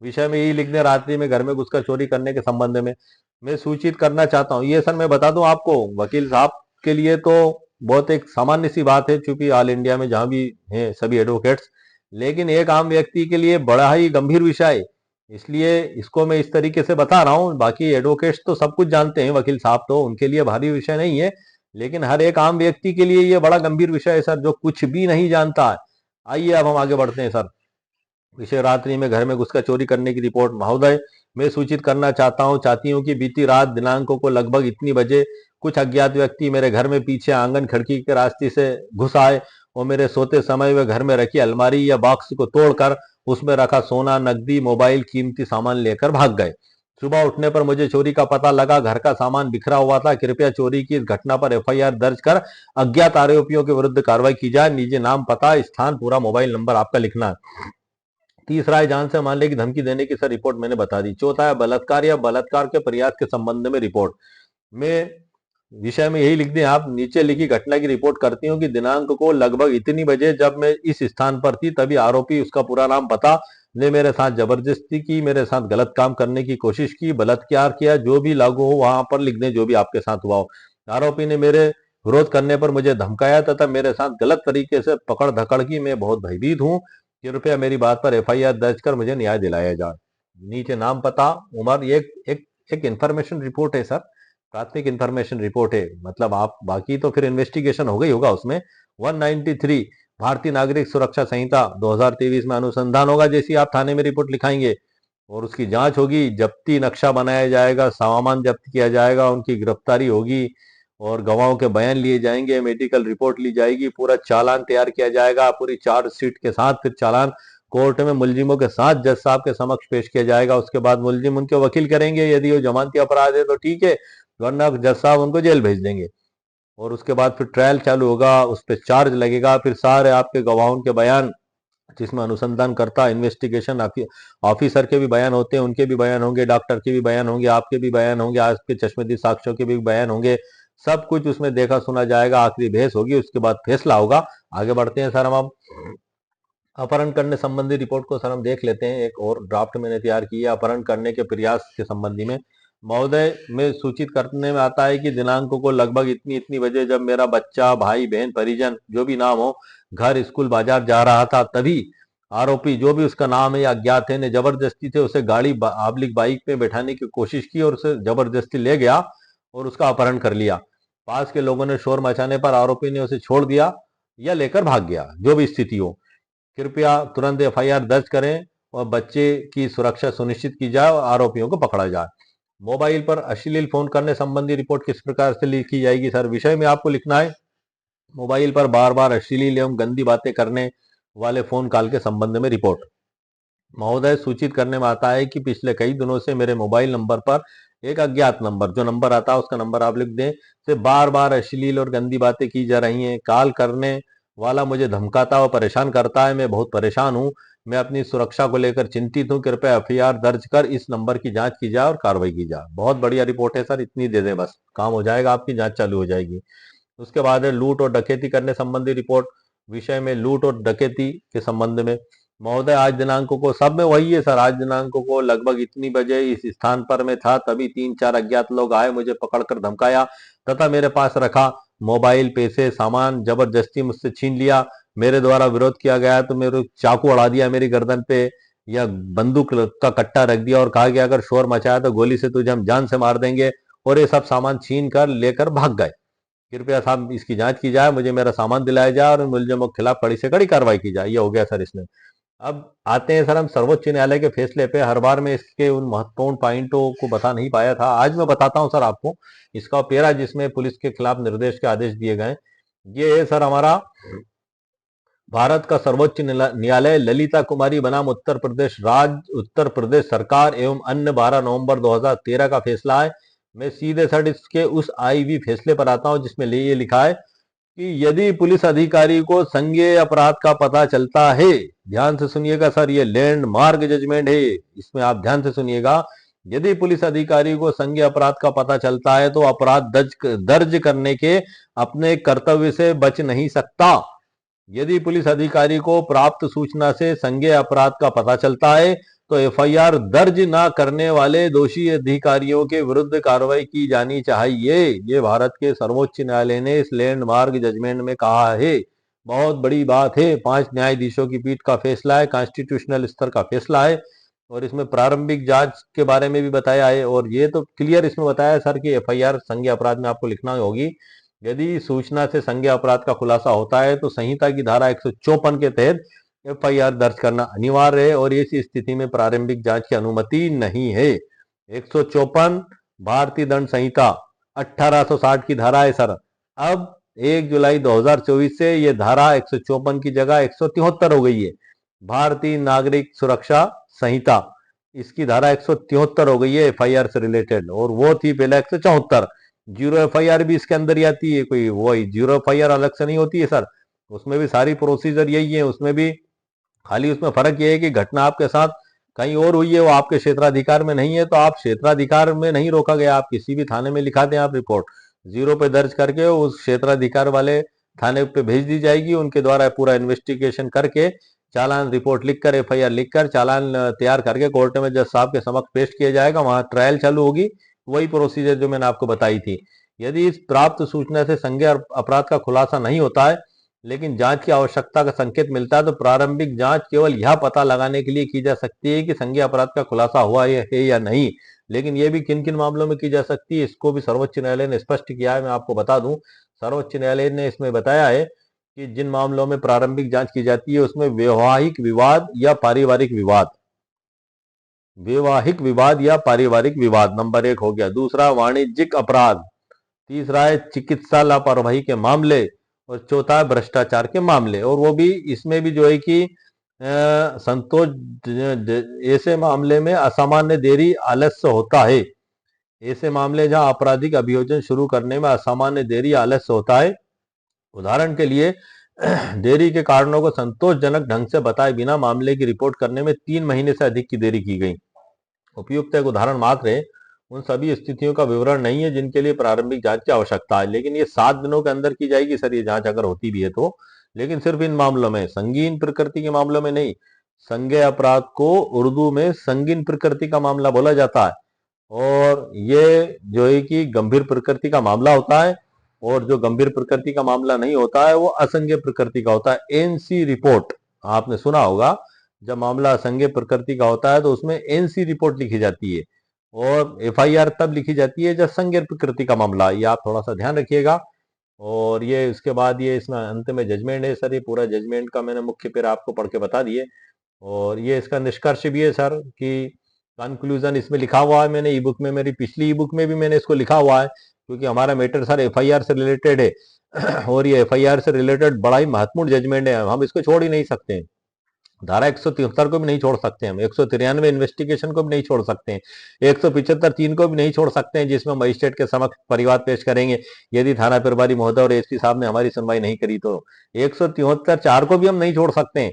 विषय में यही लिख दें, रात्रि में घर में घुसकर चोरी करने के संबंध में मैं सूचित करना चाहता हूँ। ये सर मैं बता दूं आपको, वकील साहब के लिए तो बहुत एक सामान्य सी बात है, चूंकि ऑल इंडिया में जहां भी हैं सभी एडवोकेट्स, लेकिन एक आम व्यक्ति के लिए बड़ा ही गंभीर विषय है, इसलिए इसको मैं इस तरीके से बता रहा हूँ। बाकी एडवोकेट्स तो सब कुछ जानते हैं, वकील साहब तो उनके लिए भारी विषय नहीं है, लेकिन हर एक आम व्यक्ति के लिए ये बड़ा गंभीर विषय है सर, जो कुछ भी नहीं जानता है। आइए अब हम आगे बढ़ते हैं सर। विषय रात्रि में घर में घुसकर चोरी करने की रिपोर्ट। महोदय, मैं सूचित करना चाहती हूँ कि बीती रात दिनांकों को लगभग इतनी बजे कुछ अज्ञात व्यक्ति मेरे घर में पीछे आंगन खिड़की के रास्ते से घुस आए और मेरे सोते समय वे घर में रखी अलमारी या बॉक्स को तोड़कर उसमें रखा सोना, नकदी, मोबाइल, कीमती सामान लेकर भाग गए। सुबह उठने पर मुझे चोरी का पता लगा, घर का सामान बिखरा हुआ था। कृपया चोरी की इस घटना पर एफआईआर दर्ज कर अज्ञात आरोपियों के विरुद्ध कार्रवाई की जाए। नीचे नाम, पता, स्थान, पूरा मोबाइल नंबर आपका लिखना है। तीसरा है जान से मारने की धमकी देने की सर रिपोर्ट मैंने बता दी। चौथा है बलात्कार या बलात्कार के प्रयास के संबंध में रिपोर्ट। में विषय में यही लिख दें आप, नीचे लिखी घटना की रिपोर्ट करती हूँ कि दिनांक को लगभग इतनी बजे जब मैं इस स्थान पर थी, तभी आरोपी, उसका पूरा नाम पता, ने मेरे साथ जबरदस्ती की, मेरे साथ गलत काम करने की कोशिश की, बलात्कार किया, जो भी लागू हो वहां पर लिख दें जो भी आपके साथ हुआ हो। आरोपी ने मेरे विरोध करने पर मुझे धमकाया तथा मेरे साथ गलत तरीके से पकड़ धकड़ की। मैं बहुत भयभीत हूँ, कृपया मेरी बात पर एफआईआर दर्ज कर मुझे न्याय दिलाया जाए। नीचे नाम, पता, उम्र। ये एक इंफॉर्मेशन रिपोर्ट है सर, प्राथमिक इंफॉर्मेशन रिपोर्ट है, मतलब आप बाकी तो फिर इन्वेस्टिगेशन हो गई होगा उसमें। 193 भारतीय नागरिक सुरक्षा संहिता 2023 में अनुसंधान होगा जैसी आप थाने में रिपोर्ट लिखाएंगे और उसकी जांच होगी, जब्ती नक्शा बनाया जाएगा, सामान जब्त किया जाएगा, उनकी गिरफ्तारी होगी और गवाहों के बयान लिए जाएंगे, मेडिकल रिपोर्ट ली जाएगी, पूरा चालान तैयार किया जाएगा पूरी चार्जशीट के साथ। फिर चालान कोर्ट में मुलजिमों के साथ जज साहब के समक्ष पेश किया जाएगा। उसके बाद मुलजिम उनके वकील करेंगे, यदि वो जमानती अपराध है तो ठीक है, वरना जज साहब उनको जेल भेज देंगे। और उसके बाद फिर ट्रायल चालू होगा, उस पर चार्ज लगेगा, फिर सारे आपके गवाहों के बयान, जिसमें अनुसंधान करता इन्वेस्टिगेशन ऑफिसर के भी बयान होते हैं, उनके भी बयान होंगे, डॉक्टर के भी बयान होंगे, आपके भी बयान होंगे, आपके चश्मदीद साक्ष्यों के भी बयान होंगे, सब कुछ उसमें देखा सुना जाएगा। आखिरी बहस होगी, उसके बाद फैसला होगा। आगे बढ़ते हैं सर हम अब अपहरण करने संबंधी रिपोर्ट को सर हम देख लेते हैं। एक और ड्राफ्ट मैंने तैयार की है अपहरण करने के प्रयास के संबंधी में। महोदय, में सूचित करने में आता है कि दिनांकों को लगभग इतनी इतनी बजे जब मेरा बच्चा, भाई, बहन, परिजन जो भी नाम हो घर, स्कूल, बाजार जा रहा था, तभी आरोपी जो भी उसका नाम है या अज्ञात है ने जबरदस्ती से उसे गाड़ी आबलिक बाइक पे बैठाने की कोशिश की और उसे जबरदस्ती ले गया और उसका अपहरण कर लिया। पास के लोगों ने शोर मचाने पर आरोपी ने उसे छोड़ दिया या लेकर भाग गया। जो भी स्थिति हो, कृपया तुरंत एफआईआर दर्ज करें और बच्चे की सुरक्षा सुनिश्चित की जाए और आरोपियों को पकड़ा जाए। मोबाइल पर अश्लील फोन करने संबंधी रिपोर्ट किस प्रकार से लिखी जाएगी? सर, विषय में आपको लिखना है मोबाइल पर बार बार अश्लील एवं गंदी बातें करने वाले फोन कॉल के संबंध में रिपोर्ट। महोदय, सूचित करने में आता है कि पिछले कई दिनों से मेरे मोबाइल नंबर पर एक अज्ञात नंबर, जो नंबर आता है उसका नंबर आप लिख दें, से बार बार अश्लील और गंदी बातें की जा रही हैं। कॉल करने वाला मुझे धमकाता और परेशान करता है। मैं बहुत परेशान हूं। मैं अपनी सुरक्षा को लेकर चिंतित हूं। कृपया एफआईआर दर्ज कर इस नंबर की जांच की जाए और कार्रवाई की जाए। बहुत बढ़िया रिपोर्ट है सर, इतनी दे दें बस, काम हो जाएगा, आपकी जांच चालू हो जाएगी। उसके बाद है लूट और डकैती करने संबंधी रिपोर्ट। विषय में लूट और डकैती के संबंध में, महोदय, आज दिनांकों को सब में वही है सर। आज दिनांकों को लगभग इतनी बजे इस स्थान पर मैं था, तभी 3-4 अज्ञात लोग आए, मुझे पकड़कर धमकाया तथा मेरे पास रखा मोबाइल, पैसे, सामान जबरदस्ती मुझसे छीन लिया। मेरे द्वारा विरोध किया गया तो मेरे चाकू अड़ा दिया मेरी गर्दन पे, या बंदूक का कट्टा रख दिया और कहा कि अगर शोर मचाया तो गोली से तुझे हम जान से मार देंगे, और ये सब सामान छीन कर लेकर भाग गए। कृपया साहब इसकी जांच की जाए, मुझे मेरा सामान दिलाया जाए और मुलजिमों के खिलाफ कड़ी से कड़ी कार्रवाई की जाए। ये हो गया सर इसमें। अब आते हैं सर हम सर्वोच्च न्यायालय के फैसले पे। हर बार में इसके उन महत्वपूर्ण पॉइंटों को बता नहीं पाया था, आज मैं बताता हूं सर आपको। इसका पेरा जिसमें पुलिस के खिलाफ निर्देश के आदेश दिए गए, ये है सर हमारा भारत का सर्वोच्च न्यायालय ललिता कुमारी बनाम उत्तर प्रदेश सरकार एवं अन्य 12 नवंबर 2013 का फैसला है। मैं सीधे सर इसके उस आईवी फैसले पर आता हूं जिसमें ये लिखा है कि यदि पुलिस अधिकारी को संज्ञेय अपराध का पता चलता है, ध्यान से सुनिएगा सर, ये लैंडमार्क जजमेंट है, इसमें आप ध्यान से सुनिएगा। यदि पुलिस अधिकारी को संज्ञेय अपराध का पता चलता है तो अपराध दर्ज करने के अपने कर्तव्य से बच नहीं सकता। यदि पुलिस अधिकारी को प्राप्त सूचना से संज्ञेय अपराध का पता चलता है तो एफआईआर दर्ज न करने वाले दोषी अधिकारियों के विरुद्ध कार्रवाई की जानी चाहिए। ये भारत के सर्वोच्च न्यायालय ने इस लैंडमार्क जजमेंट में कहा है। बहुत बड़ी बात है, 5 न्यायाधीशों की पीठ का फैसला है, कॉन्स्टिट्यूशनल स्तर का फैसला है, और इसमें प्रारंभिक जांच के बारे में भी बताया है। और ये तो क्लियर इसमें बताया है सर कि एफआईआर संज्ञेय अपराध में आपको लिखना होगी। यदि सूचना से संज्ञेय अपराध का खुलासा होता है तो संहिता की धारा 154 के तहत एफआईआर दर्ज करना अनिवार्य है, और इस स्थिति में प्रारंभिक जांच की अनुमति नहीं है। 154 भारतीय दंड संहिता 1860 की धारा है सर। अब 1 जुलाई 2024 से ये धारा 154 की जगह 173 हो गई है। भारतीय नागरिक सुरक्षा संहिता, इसकी धारा 173 हो गई है एफआईआर से रिलेटेड, और वो थी पहले 174। जीरो एफआईआर भी इसके अंदर ही आती है, कोई वही जीरो एफआईआर अलग से नहीं होती है सर। उसमें भी सारी प्रोसीजर यही है, उसमें भी खाली उसमें फर्क ये है कि घटना आपके साथ कहीं और हुई है, वो आपके क्षेत्राधिकार में नहीं है, तो आप क्षेत्राधिकार में नहीं रोका गया, आप किसी भी थाने में लिखा दें आप रिपोर्ट, जीरो पे दर्ज करके उस क्षेत्राधिकार वाले थाने पे भेज दी जाएगी। उनके द्वारा पूरा इन्वेस्टिगेशन करके चालान रिपोर्ट लिखकर एफआईआर लिखकर चालान तैयार करके कोर्ट में जज साहब के समक्ष पेश किया जाएगा, वहां ट्रायल चालू होगी। वही प्रोसीजर जो मैंने आपको बताई थी। यदि इस प्राप्त सूचना से संज्ञेय अपराध का खुलासा नहीं होता है लेकिन जांच की आवश्यकता का संकेत मिलता है तो प्रारंभिक जांच केवल यह पता लगाने के लिए की जा सकती है कि संज्ञेय अपराध का खुलासा हुआ है या नहीं। लेकिन यह भी किन किन मामलों में की जा सकती है, इसको भी सर्वोच्च न्यायालय ने स्पष्ट किया है। मैं आपको बता दूं, सर्वोच्च न्यायालय ने इसमें बताया है कि जिन मामलों में प्रारंभिक जांच की जाती है उसमें वैवाहिक विवाद या पारिवारिक विवाद, वैवाहिक विवाद या पारिवारिक विवाद नंबर 1 हो गया। दूसरा वाणिज्यिक अपराध, तीसरा है चिकित्सा लापरवाही के मामले, और चौथा है भ्रष्टाचार के मामले। और वो भी इसमें भी जो है कि संतोष, ऐसे मामले में असामान्य देरी आलस्य होता है। ऐसे मामले जहां आपराधिक अभियोजन शुरू करने में असामान्य देरी आलस्य होता है, उदाहरण के लिए देरी के कारणों को संतोषजनक ढंग से बताए बिना मामले की रिपोर्ट करने में 3 महीने से अधिक की देरी की गई। उपयुक्त एक उदाहरण मात्र है, उन सभी स्थितियों का विवरण नहीं है जिनके लिए प्रारंभिक जांच की आवश्यकता है। लेकिन ये 7 दिनों के अंदर की जाएगी सर ये जांच, अगर होती भी है तो। लेकिन सिर्फ इन मामलों में, संगीन प्रकृति के मामलों में नहीं। संज्ञेय अपराध को उर्दू में संगीन प्रकृति का मामला बोला जाता है, और ये जो है कि गंभीर प्रकृति का मामला होता है, और जो गंभीर प्रकृति का मामला नहीं होता है वो असंज्ञेय प्रकृति का होता है। एनसी रिपोर्ट आपने सुना होगा, जब मामला असंज्ञेय प्रकृति का होता है तो उसमें एनसी रिपोर्ट लिखी जाती है, और एफआईआर तब लिखी जाती है जब संज्ञेय प्रकृति का मामला। ये आप थोड़ा सा ध्यान रखिएगा। और ये उसके बाद ये इसमें अंत में जजमेंट है सर। ये पूरा जजमेंट का मैंने मुख्य पेरा आपको पढ़ के बता दिए, और ये इसका निष्कर्ष भी है सर कि कंक्लूजन इसमें लिखा हुआ है। मैंने ई बुक में, मेरी पिछली ई बुक में भी मैंने इसको लिखा हुआ है, क्योंकि हमारा मैटर सर एफआईआर से रिलेटेड है और ये एफआईआर से रिलेटेड बड़ा ही महत्वपूर्ण जजमेंट है, हम इसको छोड़ ही नहीं सकते हैं। धारा 173 को भी नहीं छोड़ सकते हम, 193 इन्वेस्टिगेशन को भी नहीं छोड़ सकते हैं, 175 3 को भी नहीं छोड़ सकते हैं, जिसमें मजिस्ट्रेट के समक्ष परिवाद पेश करेंगे यदि थाना प्रभारी महोदय और एसपी साहब ने हमारी सुनवाई नहीं करी तो। 173 4 को भी हम नहीं छोड़ सकते हैं।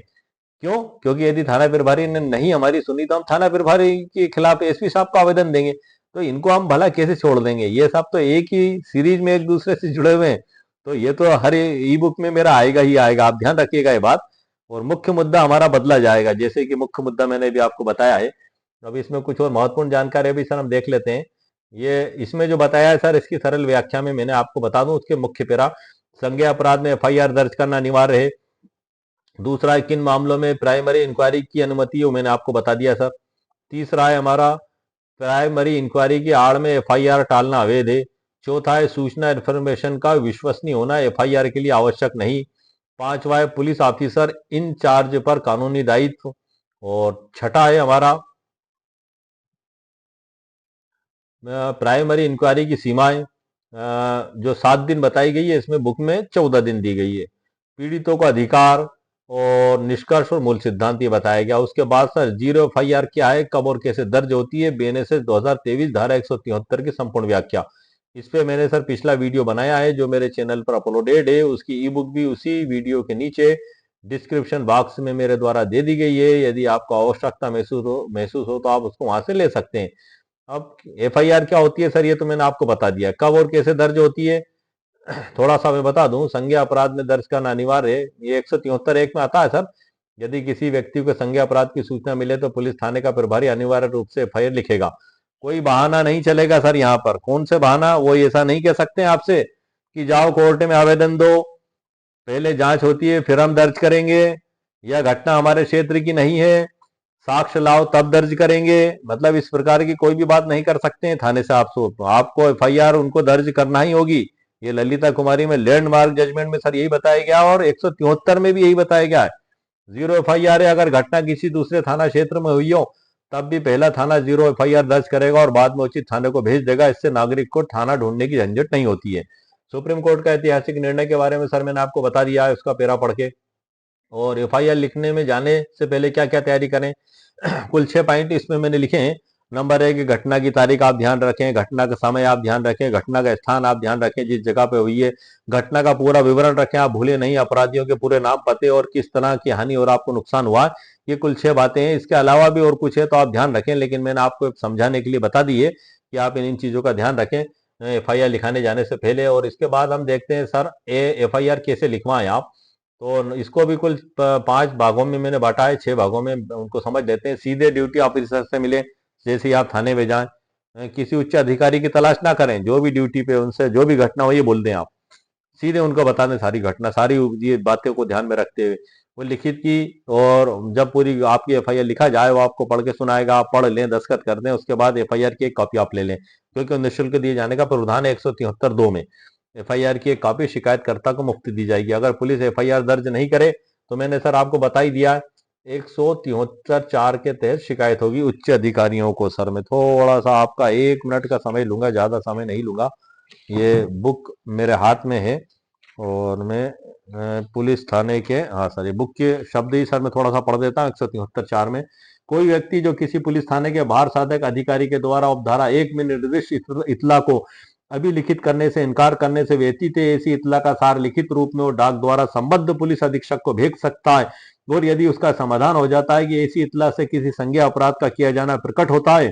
क्यों? क्योंकि यदि थाना प्रभारी ने नहीं हमारी सुनी तो हम थाना प्रभारी के खिलाफ एसपी साहब को आवेदन देंगे। तो इनको हम भला कैसे छोड़ देंगे? ये सब तो एक ही सीरीज में एक दूसरे से जुड़े हुए हैं, तो ये तो हर ई बुक में मेरा आएगा ही आएगा, आप ध्यान रखिएगा ये बात। और मुख्य मुद्दा हमारा बदला जाएगा, जैसे कि मुख्य मुद्दा मैंने भी आपको बताया है। अब इसमें कुछ और महत्वपूर्ण जानकारी भी सर हम देख लेते हैं। ये इसमें जो बताया है सर, इसकी सरल व्याख्या में मैंने आपको बता दूं उसके मुख्य पेरा। संज्ञेय अपराध में एफआईआर दर्ज करना अनिवार्य है। दूसरा, किन मामलों में प्राइमरी इंक्वायरी की अनुमति है, मैंने आपको बता दिया सर। तीसरा है हमारा, प्राइमरी इंक्वायरी की आड़ में एफआईआर टालना अवैध है। चौथा है, सूचना इन्फॉर्मेशन का विश्वसनीय होना एफआईआर के लिए आवश्यक नहीं। पांचवा है, पुलिस ऑफिसर इंचार्ज पर कानूनी दायित्व। और छठा है हमारा, प्राइमरी इंक्वायरी की सीमाएं जो 7 दिन बताई गई है, इसमें बुक में 14 दिन दी गई है। पीड़ितों का अधिकार और निष्कर्ष और मूल सिद्धांत ये बताया गया। उसके बाद सर जीरो एफआईआर क्या है, कब और कैसे दर्ज होती है, बीएनएसएस 2023 धारा 173 की संपूर्ण व्याख्या। इस पे मैंने सर पिछला वीडियो बनाया है जो मेरे चैनल पर अपलोडेड है, उसकी ई बुक भी उसी वीडियो के नीचे डिस्क्रिप्शन बॉक्स में मेरे द्वारा दे दी गई है। यदि आपको आवश्यकता महसूस हो तो आप उसको वहां से ले सकते हैं। अब एफआईआर क्या होती है सर, ये तो मैंने आपको बता दिया। कब और कैसे दर्ज होती है थोड़ा सा मैं बता दूं। संज्ञेय अपराध में दर्ज करना अनिवार्य है, ये 173 एक में आता है सर। यदि किसी व्यक्ति को संज्ञेय अपराध की सूचना मिले तो पुलिस थाने का प्रभारी अनिवार्य रूप से एफआईआर लिखेगा। कोई बहाना नहीं चलेगा सर यहाँ पर। कौन से बहाना? वो ऐसा नहीं कह सकते आपसे कि जाओ कोर्ट में आवेदन दो, पहले जांच होती है फिर हम दर्ज करेंगे, या घटना हमारे क्षेत्र की नहीं है, साक्ष्य लाओ तब दर्ज करेंगे। मतलब इस प्रकार की कोई भी बात नहीं कर सकते हैं थाने से। आपको एफआईआर उनको दर्ज करना ही होगी। ये ललिता कुमारी में लैंडमार्क जजमेंट में सर यही बताया गया, और 173 में भी यही बताया गया है। जीरो एफआईआर है, अगर घटना किसी दूसरे थाना क्षेत्र में हुई हो तब भी पहला थाना जीरो एफआईआर दर्ज करेगा और बाद में उचित थाने को भेज देगा। इससे नागरिक को थाना ढूंढने की झंझट नहीं होती है। सुप्रीम कोर्ट का ऐतिहासिक निर्णय के बारे में सर मैंने आपको बता दिया है, उसका पेरा पढ़ के। और एफआईआर लिखने में जाने से पहले क्या क्या तैयारी करें, कुल 6 पॉइंट इसमें मैंने लिखे हैं। नंबर 1, घटना की तारीख आप ध्यान रखें, घटना का समय आप ध्यान रखें, घटना का स्थान आप ध्यान रखें जिस जगह पे हुई है, घटना का पूरा विवरण रखें, आप भूले नहीं, अपराधियों के पूरे नाम, पते और किस तरह की हानि और आपको नुकसान हुआ। ये कुल 6 बातें हैं। इसके अलावा भी और कुछ है तो आप ध्यान रखें, लेकिन मैंने आपको समझाने के लिए बता दी है कि आप इन चीजों का ध्यान रखें एफआईआर लिखाने जाने से पहले। और इसके बाद हम देखते हैं सर एफआईआर कैसे लिखवाएं आप। तो इसको भी कुल 5 भागों में मैंने बांटा है, 6 भागों में उनको समझ लेते हैं। सीधे ड्यूटी ऑफिसर से मिले, जैसे ही आप थाने में जाएं, किसी उच्च अधिकारी की तलाश ना करें, जो भी ड्यूटी पे उनसे जो भी घटना हो ये बोल दें आप, सीधे उनको बता दें सारी घटना, सारी ये बातें को ध्यान में रखते हुए वो लिखित की। और जब पूरी आपकी एफआईआर लिखा जाए वो आपको पढ़ के सुनाएगा, आप पढ़ लें, दस्तखत कर दें। उसके बाद एफआईआर की एक कॉपी आप ले लें, क्योंकि निःशुल्क दिए जाने का प्रावधान है 173(2) में। एफआईआर की एक कॉपी शिकायतकर्ता को मुफ्त दी जाएगी। अगर पुलिस एफआईआर दर्ज नहीं करे तो मैंने सर आपको बता ही दिया, 173(4) के तहत शिकायत होगी उच्च अधिकारियों को। सर मैं थोड़ा सा आपका 1 मिनट का समय लूंगा, ज्यादा समय नहीं लूंगा। ये बुक मेरे हाथ में है और मैं पुलिस थाने के, हाँ सर ये बुक के शब्द ही सर मैं थोड़ा सा पढ़ देता हूँ। 173(4) में, कोई व्यक्ति जो किसी पुलिस थाने के बाहर साधक अधिकारी के द्वारा उपधारा 1 में निर्दिष्ट इतला को अभिलिखित करने से इनकार करने से व्यतीत है, ऐसी इतला का सार लिखित रूप में वो डाक द्वारा संबद्ध पुलिस अधीक्षक को भेज सकता है। और यदि उसका समाधान हो जाता है कि ऐसी इतला से किसी संज्ञेय अपराध का किया जाना प्रकट होता है,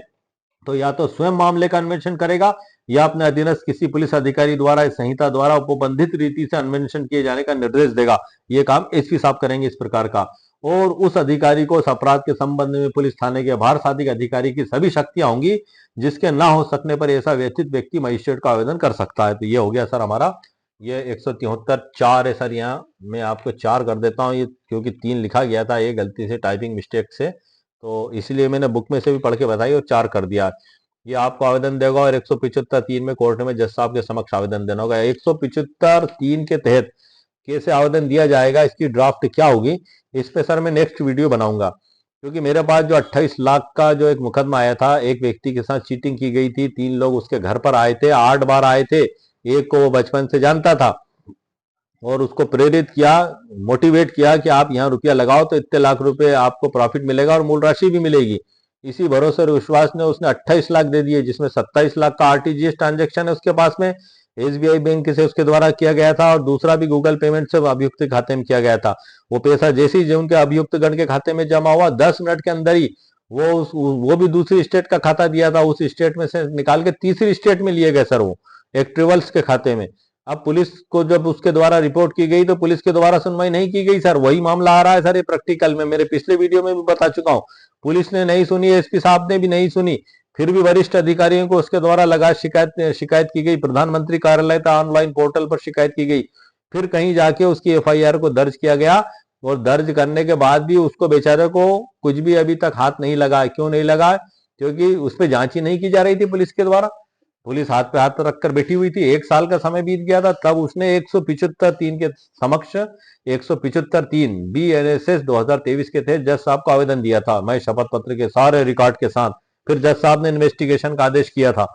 तो या तो स्वयं मामले का अन्वेषण करेगा या अपने अधीनस्थ किसी पुलिस अधिकारी द्वारा इस संहिता द्वारा उपबंधित रीति से अन्वेषण किए जाने का निर्देश देगा। ये काम एसपी साहब करेंगे इस प्रकार का। और उस अधिकारी को उस अपराध के संबंध में पुलिस थाने के बाहर साधिक अधिकारी की सभी शक्तियां होंगी, जिसके ना हो सकने पर ऐसा व्यथित व्यक्ति मजिस्ट्रेट का आवेदन कर सकता है। तो ये हो गया सर हमारा ये 173 4 है सर। यहाँ मैं आपको 4 कर देता हूँ, ये क्योंकि 3 लिखा गया था, ये गलती से टाइपिंग मिस्टेक से, तो इसलिए मैंने बुक में से भी पढ़ के बताई और 4 कर दिया। ये आपको आवेदन देगा और 175 3 में कोर्ट में जज साहब के समक्ष आवेदन देना होगा। 175 3 के तहत कैसे आवेदन दिया जाएगा, इसकी ड्राफ्ट क्या होगी, इस पे सर मैं नेक्स्ट वीडियो बनाऊंगा। क्योंकि मेरे पास जो 28 लाख का जो एक मुकदमा आया था, एक व्यक्ति के साथ चीटिंग की गई थी, 3 लोग उसके घर पर आए थे, 8 बार आए थे, एक को वो बचपन से जानता था और उसको प्रेरित किया, मोटिवेट किया कि आप यहाँ रुपया लगाओ तो इतने लाख रुपए आपको प्रॉफिट मिलेगा और मूल राशि भी मिलेगी। इसी भरोसे और विश्वास ने उसने 28 लाख दे दिए, जिसमें 27 लाख का आरटीजीएस ट्रांजेक्शन है उसके पास में, एसबीआई बैंक से उसके द्वारा किया गया था, और दूसरा भी गूगल पेमेंट से अभियुक्त के खाते में किया गया था। वो पैसा जैसे ही उनके अभियुक्त गण के खाते में जमा हुआ, 10 मिनट के अंदर ही वो भी दूसरी स्टेट का खाता दिया था, उस स्टेट में से निकाल के तीसरी स्टेट में लिए गए सर, वो एक ट्रिवल्स के खाते में। अब पुलिस को जब उसके द्वारा रिपोर्ट की गई तो पुलिस के द्वारा सुनवाई नहीं की गई सर, वही मामला आ रहा है सर, ये प्रैक्टिकल में मेरे पिछले वीडियो में भी बता चुका हूं। पुलिस ने नहीं सुनी, एसपी साहब ने भी नहीं सुनी, फिर भी वरिष्ठ अधिकारियों को उसके द्वारा लगा शिकायत की गई, प्रधानमंत्री कार्यालय का ऑनलाइन पोर्टल पर शिकायत की गई, फिर कहीं जाके उसकी एफआईआर को दर्ज किया गया, और दर्ज करने के बाद भी उसको बेचारे को कुछ भी अभी तक हाथ नहीं लगा। क्यों नहीं लगा? क्योंकि उस पर जांच ही नहीं की जा रही थी पुलिस के द्वारा। पुलिस हाथ पे हाथ रखकर बैठी हुई थी, 1 साल का समय बीत गया था, तब उसने 175 3 के समक्ष 175 3 BNSS 2023 के तहत जज साहब को आवेदन दिया था, मैं शपथ पत्र के सारे रिकॉर्ड के साथ। फिर जज साहब ने इन्वेस्टिगेशन का आदेश किया था,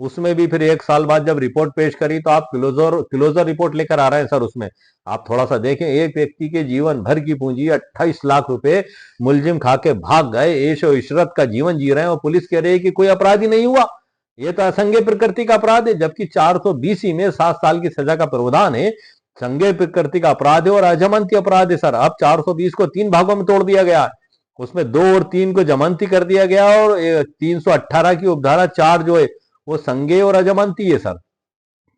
उसमें भी फिर 1 साल बाद जब रिपोर्ट पेश करी तो आप क्लोजर रिपोर्ट लेकर आ रहे हैं सर। उसमें आप थोड़ा सा देखें, एक व्यक्ति के जीवन भर की पूंजी 28 लाख रुपए मुलजिम खा के भाग गए, ऐशो इशरत का जीवन जी रहे हैं, और पुलिस कह रही है कि कोई अपराध ही नहीं हुआ। ये तो असंज्ञेय प्रकृति का अपराध है, जबकि 420 में 7 साल की सजा का प्रावधान है। संज्ञेय प्रकृति का अपराध है और अजमानती अपराध है सर। अब 420 को 3 भागों में तोड़ दिया गया, उसमें 2 और 3 को जमानती कर दिया गया, और 318 की उपधारा 4 जो है वो संज्ञेय और अजमानती है सर।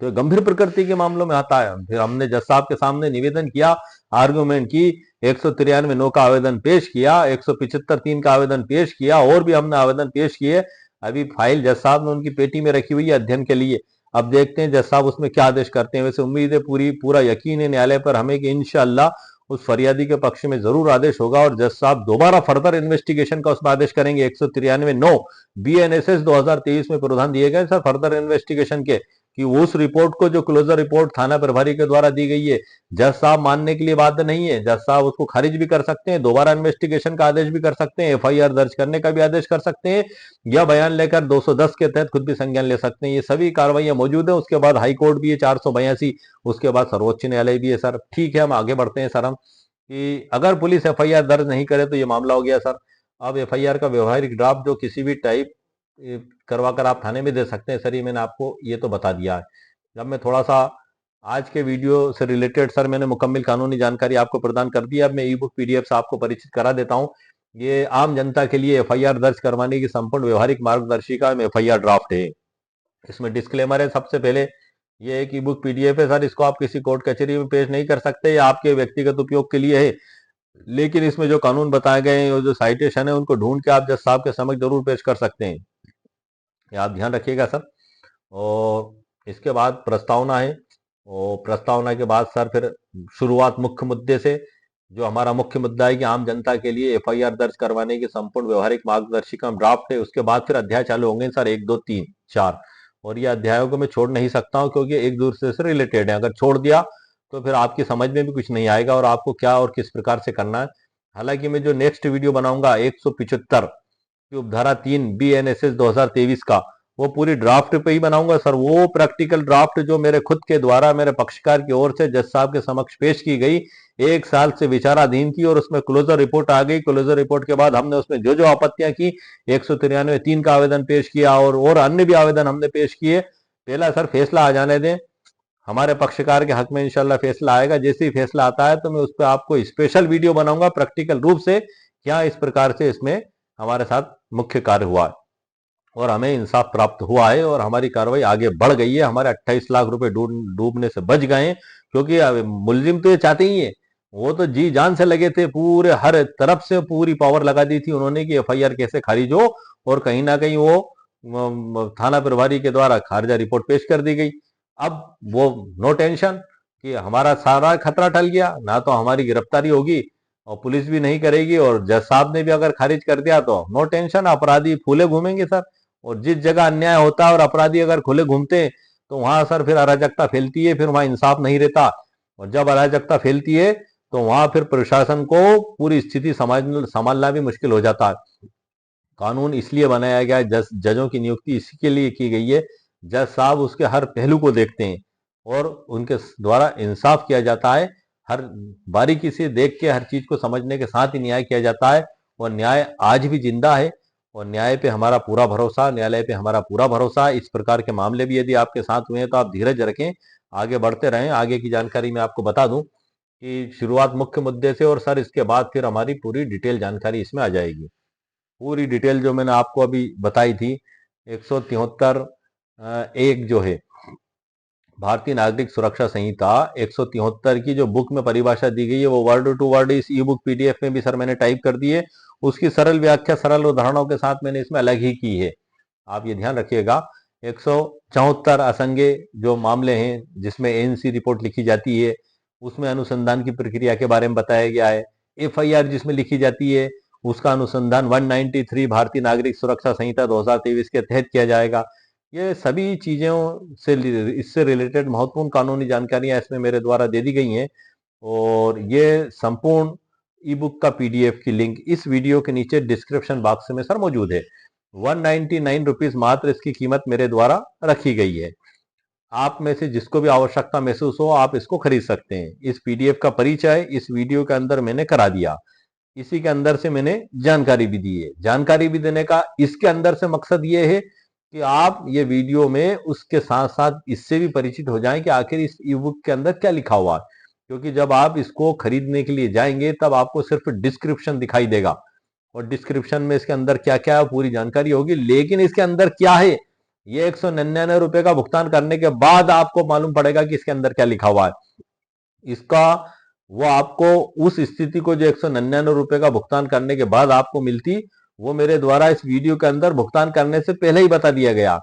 तो गंभीर प्रकृति के मामलों में आता है। फिर हमने जज साहब के सामने निवेदन किया, आर्गुमेंट की, 193 9 का आवेदन पेश किया, 175 3 का आवेदन पेश किया, और भी हमने आवेदन पेश किए। अभी फाइल जज साहब ने उनकी पेटी में रखी हुई है अध्ययन के लिए। अब देखते हैं जज साहब उसमें क्या आदेश करते हैं। वैसे उम्मीद है, पूरा यकीन है न्यायालय पर हमें कि इंशाअल्लाह उस फरियादी के पक्ष में जरूर आदेश होगा, और जज साहब दोबारा फर्दर इन्वेस्टिगेशन का उसमें आदेश करेंगे। 193 9 BNSS 2023 में प्रावधान दिए गए सर फर्दर इन्वेस्टिगेशन के, कि उस रिपोर्ट को जो क्लोजर रिपोर्ट थाना प्रभारी के द्वारा दी गई है, जज साहब मानने के लिए बाध्य नहीं है, जज साहब उसको खारिज भी कर सकते हैं, दोबारा इन्वेस्टिगेशन का आदेश भी कर सकते हैं, एफआईआर दर्ज करने का भी आदेश कर सकते हैं, या बयान लेकर 210 के तहत खुद भी संज्ञान ले सकते हैं। ये सभी कार्रवाइयां मौजूद है। उसके बाद हाई कोर्ट भी है 482, उसके बाद सर्वोच्च न्यायालय भी है सर। ठीक है, हम आगे बढ़ते हैं सर। हम कि अगर पुलिस एफआईआर दर्ज नहीं करे तो ये मामला हो गया सर। अब एफआईआर का व्यवहारिक ड्राफ्ट जो किसी भी टाइप करवा कर आप थाने में दे सकते हैं सर, ये मैंने आपको ये तो बता दिया है। जब मैं थोड़ा सा आज के वीडियो से रिलेटेड सर मैंने मुकम्मल कानूनी जानकारी आपको प्रदान कर दी। अब मैं ई बुक पीडीएफ से आपको परिचित करा देता हूँ। ये आम जनता के लिए एफआईआर दर्ज करवाने की संपूर्ण व्यवहारिक मार्गदर्शिका में एफआईआर ड्राफ्ट है। इसमें डिस्क्लेमर है, सबसे पहले ये एक ई बुक पीडीएफ है सर, इसको आप किसी कोर्ट कचहरी में पेश नहीं कर सकते, ये आपके व्यक्तिगत उपयोग के लिए है। लेकिन इसमें जो कानून बताए गए हैं और जो साइटेशन है उनको ढूंढ के आप जज साहब के समक्ष जरूर पेश कर सकते हैं, ये आप ध्यान रखिएगा सर। और इसके बाद प्रस्तावना है, और प्रस्तावना के बाद सर फिर शुरुआत मुख्य मुद्दे से। जो हमारा मुख्य मुद्दा है कि आम जनता के लिए एफआईआर दर्ज करवाने की संपूर्ण व्यवहारिक मार्गदर्शिका ड्राफ्ट है। उसके बाद फिर अध्याय चालू होंगे सर, 1 2 3 4, और ये अध्यायों को मैं छोड़ नहीं सकता हूं क्योंकि एक दूसरे से रिलेटेड है। अगर छोड़ दिया तो फिर आपकी समझ में भी कुछ नहीं आएगा और आपको क्या और किस प्रकार से करना है। हालांकि मैं जो नेक्स्ट वीडियो बनाऊंगा 175 की उपधारा 3 BNSS 2023 का, वो पूरी ड्राफ्ट पे ही बनाऊंगा सर। वो प्रैक्टिकल ड्राफ्ट जो मेरे खुद के द्वारा मेरे पक्षकार की ओर से जज साहब के समक्ष पेश की गई, 1 साल से विचाराधीन थी, और उसमें क्लोजर रिपोर्ट आ गई। क्लोजर रिपोर्ट के बाद हमने उसमें जो जो आपत्तियां की, 193 3 का आवेदन पेश किया, और अन्य भी आवेदन हमने पेश किए। पहला सर फैसला आ जाने दें, हमारे पक्षकार के हक में इंशाल्लाह फैसला आएगा। जैसे ही फैसला आता है तो मैं उस पर आपको स्पेशल वीडियो बनाऊंगा प्रैक्टिकल रूप से, क्या इस प्रकार से इसमें हमारे साथ मुख्य कार्य हुआ है और हमें इंसाफ प्राप्त हुआ है और हमारी कार्रवाई आगे बढ़ गई है। हमारे 28 लाख रुपए डूबने से बच गए, क्योंकि मुलजिम तो ये चाहते ही है, वो तो जी जान से लगे थे, पूरे हर तरफ से पूरी पावर लगा दी थी उन्होंने कि एफआईआर कैसे खारिज हो, और कहीं ना कहीं वो थाना प्रभारी के द्वारा खारिजा रिपोर्ट पेश कर दी गई। अब वो नो टेंशन, कि हमारा सारा खतरा टल गया, ना तो हमारी गिरफ्तारी होगी और पुलिस भी नहीं करेगी, और जज साहब ने भी अगर खारिज कर दिया तो नो टेंशन, अपराधी खुले घूमेंगे सर। और जिस जगह अन्याय होता है और अपराधी अगर खुले घूमते हैं तो वहां सर फिर अराजकता फैलती है, फिर वहां इंसाफ नहीं रहता। और जब अराजकता फैलती है तो वहां फिर प्रशासन को पूरी स्थिति संभालना भी मुश्किल हो जाता है। कानून इसलिए बनाया गया है, जजों की नियुक्ति इसी के लिए की गई है। जज साहब उसके हर पहलू को देखते हैं और उनके द्वारा इंसाफ किया जाता है। हर बारीकी से देख के हर चीज को समझने के साथ ही न्याय किया जाता है। और न्याय आज भी जिंदा है और न्याय पे हमारा पूरा भरोसा, न्यायालय पे हमारा पूरा भरोसा है। इस प्रकार के मामले भी यदि आपके साथ हुए हैं तो आप धीरज रखें, आगे बढ़ते रहें। आगे की जानकारी मैं आपको बता दूं कि शुरुआत मुख्य मुद्दे से, और सर इसके बाद फिर हमारी पूरी डिटेल जानकारी इसमें आ जाएगी। पूरी डिटेल जो मैंने आपको अभी बताई थी, 173 एक जो है भारतीय नागरिक सुरक्षा संहिता 173 की जो बुक में परिभाषा दी गई है वो वर्ड टू वर्ड इस ई बुक पीडीएफ में भी सर मैंने टाइप कर दी है। उसकी सरल व्याख्या सरल उदाहरणों के साथ मैंने इसमें अलग ही की है, आप ये ध्यान रखिएगा। 174 असंज्ञ जो मामले हैं जिसमें एएनसी रिपोर्ट लिखी जाती है, उसमें अनुसंधान की प्रक्रिया के बारे में बताया गया है। एफआईआर जिसमें लिखी जाती है उसका अनुसंधान 193 भारतीय नागरिक सुरक्षा संहिता 2023 के तहत किया जाएगा। ये सभी चीजों से इससे रिलेटेड महत्वपूर्ण कानूनी जानकारियां इसमें मेरे द्वारा दे दी गई हैं। और ये संपूर्ण ई बुक का पीडीएफ की लिंक इस वीडियो के नीचे डिस्क्रिप्शन बॉक्स में सर मौजूद है। 199 रुपीज मात्र इसकी कीमत मेरे द्वारा रखी गई है। आप में से जिसको भी आवश्यकता महसूस हो आप इसको खरीद सकते हैं। इस पीडीएफ का परिचय इस वीडियो के अंदर मैंने करा दिया, इसी के अंदर से मैंने जानकारी भी दी है। जानकारी भी देने का इसके अंदर से मकसद ये है कि आप ये वीडियो में उसके साथ साथ इससे भी परिचित हो जाएं कि आखिर इस ई बुक के अंदर क्या लिखा हुआ है। क्योंकि जब आप इसको खरीदने के लिए जाएंगे तब आपको सिर्फ डिस्क्रिप्शन दिखाई देगा और डिस्क्रिप्शन में इसके अंदर क्या क्या है पूरी जानकारी होगी, लेकिन इसके अंदर क्या है ये 199 रुपए का भुगतान करने के बाद आपको मालूम पड़ेगा कि इसके अंदर क्या लिखा हुआ है। इसका वो आपको उस स्थिति को जो 199 रुपए का भुगतान करने के बाद आपको मिलती, वो मेरे द्वारा इस वीडियो के अंदर भुगतान करने से पहले ही बता दिया गया।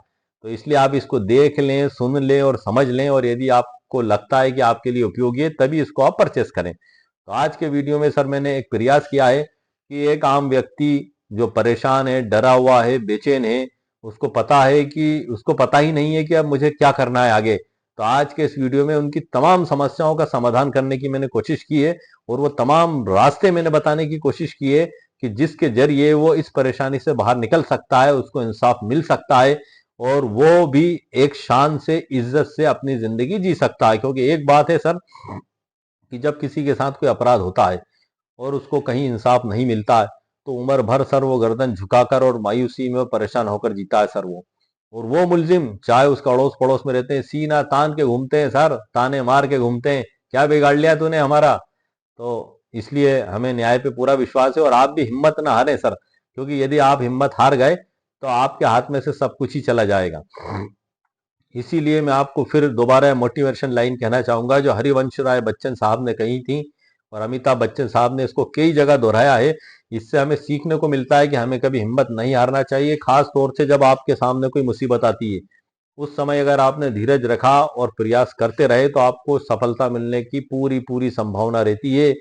तो इसलिए आप इसको देख लें, सुन लें और समझ लें, और यदि आपको लगता है कि आपके लिए उपयोगी है तभी इसको आप परचेस करें। तो आज के वीडियो में सर मैंने एक प्रयास किया है कि एक आम व्यक्ति जो परेशान है, डरा हुआ है, बेचैन है, उसको पता ही नहीं है कि अब मुझे क्या करना है आगे, तो आज के इस वीडियो में उनकी तमाम समस्याओं का समाधान करने की मैंने कोशिश की है। और वो तमाम रास्ते मैंने बताने की कोशिश की है कि जिसके जरिए वो इस परेशानी से बाहर निकल सकता है, उसको इंसाफ मिल सकता है और वो भी एक शान से, इज्जत से अपनी जिंदगी जी सकता है। क्योंकि एक बात है सर कि जब किसी के साथ कोई अपराध होता है और उसको कहीं इंसाफ नहीं मिलता है तो उम्र भर सर वो गर्दन झुकाकर और मायूसी में परेशान होकर जीता है सर वो। और वो मुलजिम चाहे उसका अड़ोस पड़ोस में रहते हैं, सीना तान के घूमते हैं सर, ताने मार के घूमते हैं, क्या बिगाड़ लिया तूने हमारा। तो इसलिए हमें न्याय पे पूरा विश्वास है और आप भी हिम्मत ना हारें सर, क्योंकि यदि आप हिम्मत हार गए तो आपके हाथ में से सब कुछ ही चला जाएगा। इसीलिए मैं आपको फिर दोबारा मोटिवेशन लाइन कहना चाहूंगा जो हरिवंश राय बच्चन साहब ने कही थी और अमिताभ बच्चन साहब ने इसको कई जगह दोहराया है। इससे हमें सीखने को मिलता है कि हमें कभी हिम्मत नहीं हारना चाहिए, खास तौर से जब आपके सामने कोई मुसीबत आती है। उस समय अगर आपने धीरज रखा और प्रयास करते रहे तो आपको सफलता मिलने की पूरी पूरी संभावना रहती है।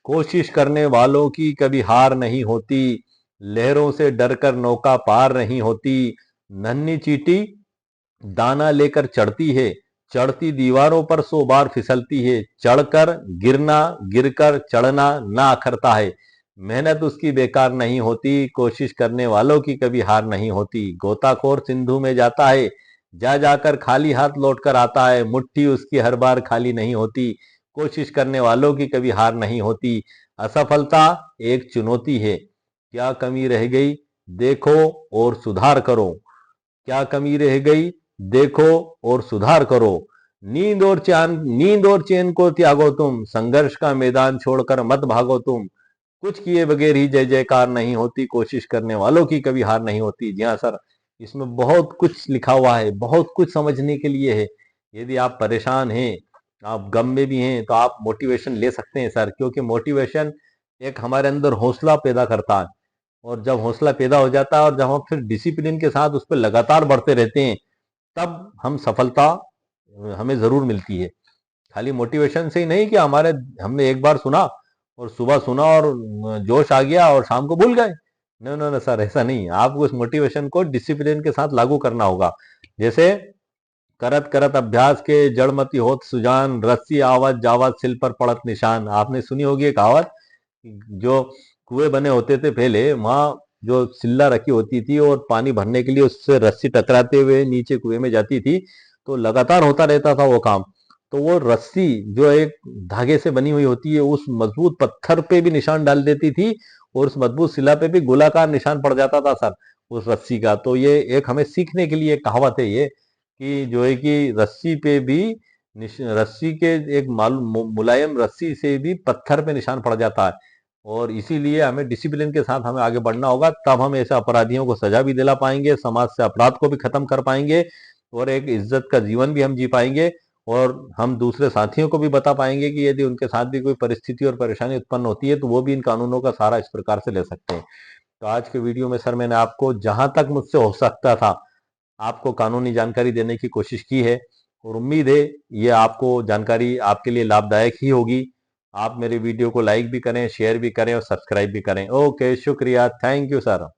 कोशिश करने वालों की कभी हार नहीं होती, लहरों से डरकर नौका पार नहीं होती, नन्ही चींटी दाना लेकर चढ़ती है, चढ़ती दीवारों पर 100 बार फिसलती है, चढ़कर गिरना, गिरकर चढ़ना ना अखरता है, मेहनत उसकी बेकार नहीं होती, कोशिश करने वालों की कभी हार नहीं होती। गोताखोर सिंधु में जाता है, जा जाकर खाली हाथ लौट कर आता है, मुट्ठी उसकी हर बार खाली नहीं होती, कोशिश करने वालों की कभी हार नहीं होती। असफलता एक चुनौती है, क्या कमी रह गई देखो और सुधार करो, क्या कमी रह गई देखो और सुधार करो, नींद और चैन को त्यागो तुम, संघर्ष का मैदान छोड़कर मत भागो तुम, कुछ किए बगैर ही जय जयकार नहीं होती, कोशिश करने वालों की कभी हार नहीं होती। जी हाँ सर, इसमें बहुत कुछ लिखा हुआ है, बहुत कुछ समझने के लिए है। यदि आप परेशान हैं, आप गम में भी हैं, तो आप मोटिवेशन ले सकते हैं सर, क्योंकि मोटिवेशन एक हमारे अंदर हौसला पैदा करता है। और जब हौसला पैदा हो जाता है और जब हम फिर डिसिप्लिन के साथ उस पर लगातार बढ़ते रहते हैं तब हम सफलता हमें जरूर मिलती है। खाली मोटिवेशन से ही नहीं कि हमारे हमने एक बार सुना और सुबह सुना और जोश आ गया और शाम को भूल गए। नो नो नो सर, ऐसा नहीं। आपको उस मोटिवेशन को डिसिप्लिन के साथ लागू करना होगा। जैसे करत करत अभ्यास के जड़मति होत सुजान, रस्सी आवत जावत सिल पर पड़त निशान। आपने सुनी होगी एक कहावत। जो कुएं बने होते थे पहले, वहां जो सिल्ला रखी होती थी और पानी भरने के लिए उससे रस्सी टकराते हुए नीचे कुएं में जाती थी, तो लगातार होता रहता था वो काम। तो वो रस्सी जो एक धागे से बनी हुई होती है, उस मजबूत पत्थर पे भी निशान डाल देती थी और उस मजबूत शिला पे भी गोलाकार निशान पड़ जाता था सर, उस रस्सी का। तो ये एक हमें सीखने के लिए एक कहावत है ये, कि जो है कि रस्सी पे भी रस्सी के एक मुलायम रस्सी से भी पत्थर पे निशान पड़ जाता है। और इसीलिए हमें डिसिप्लिन के साथ हमें आगे बढ़ना होगा, तब हम ऐसे अपराधियों को सजा भी दिला पाएंगे, समाज से अपराध को भी खत्म कर पाएंगे और एक इज्जत का जीवन भी हम जी पाएंगे। और हम दूसरे साथियों को भी बता पाएंगे कि यदि उनके साथ भी कोई परिस्थिति और परेशानी उत्पन्न होती है तो वो भी इन कानूनों का सहारा इस प्रकार से ले सकते हैं। तो आज के वीडियो में सर मैंने आपको जहां तक मुझसे हो सकता था आपको कानूनी जानकारी देने की कोशिश की है, और उम्मीद है ये आपको जानकारी आपके लिए लाभदायक ही होगी। आप मेरे वीडियो को लाइक भी करें, शेयर भी करें और सब्सक्राइब भी करें। ओके, शुक्रिया, थैंक यू सर।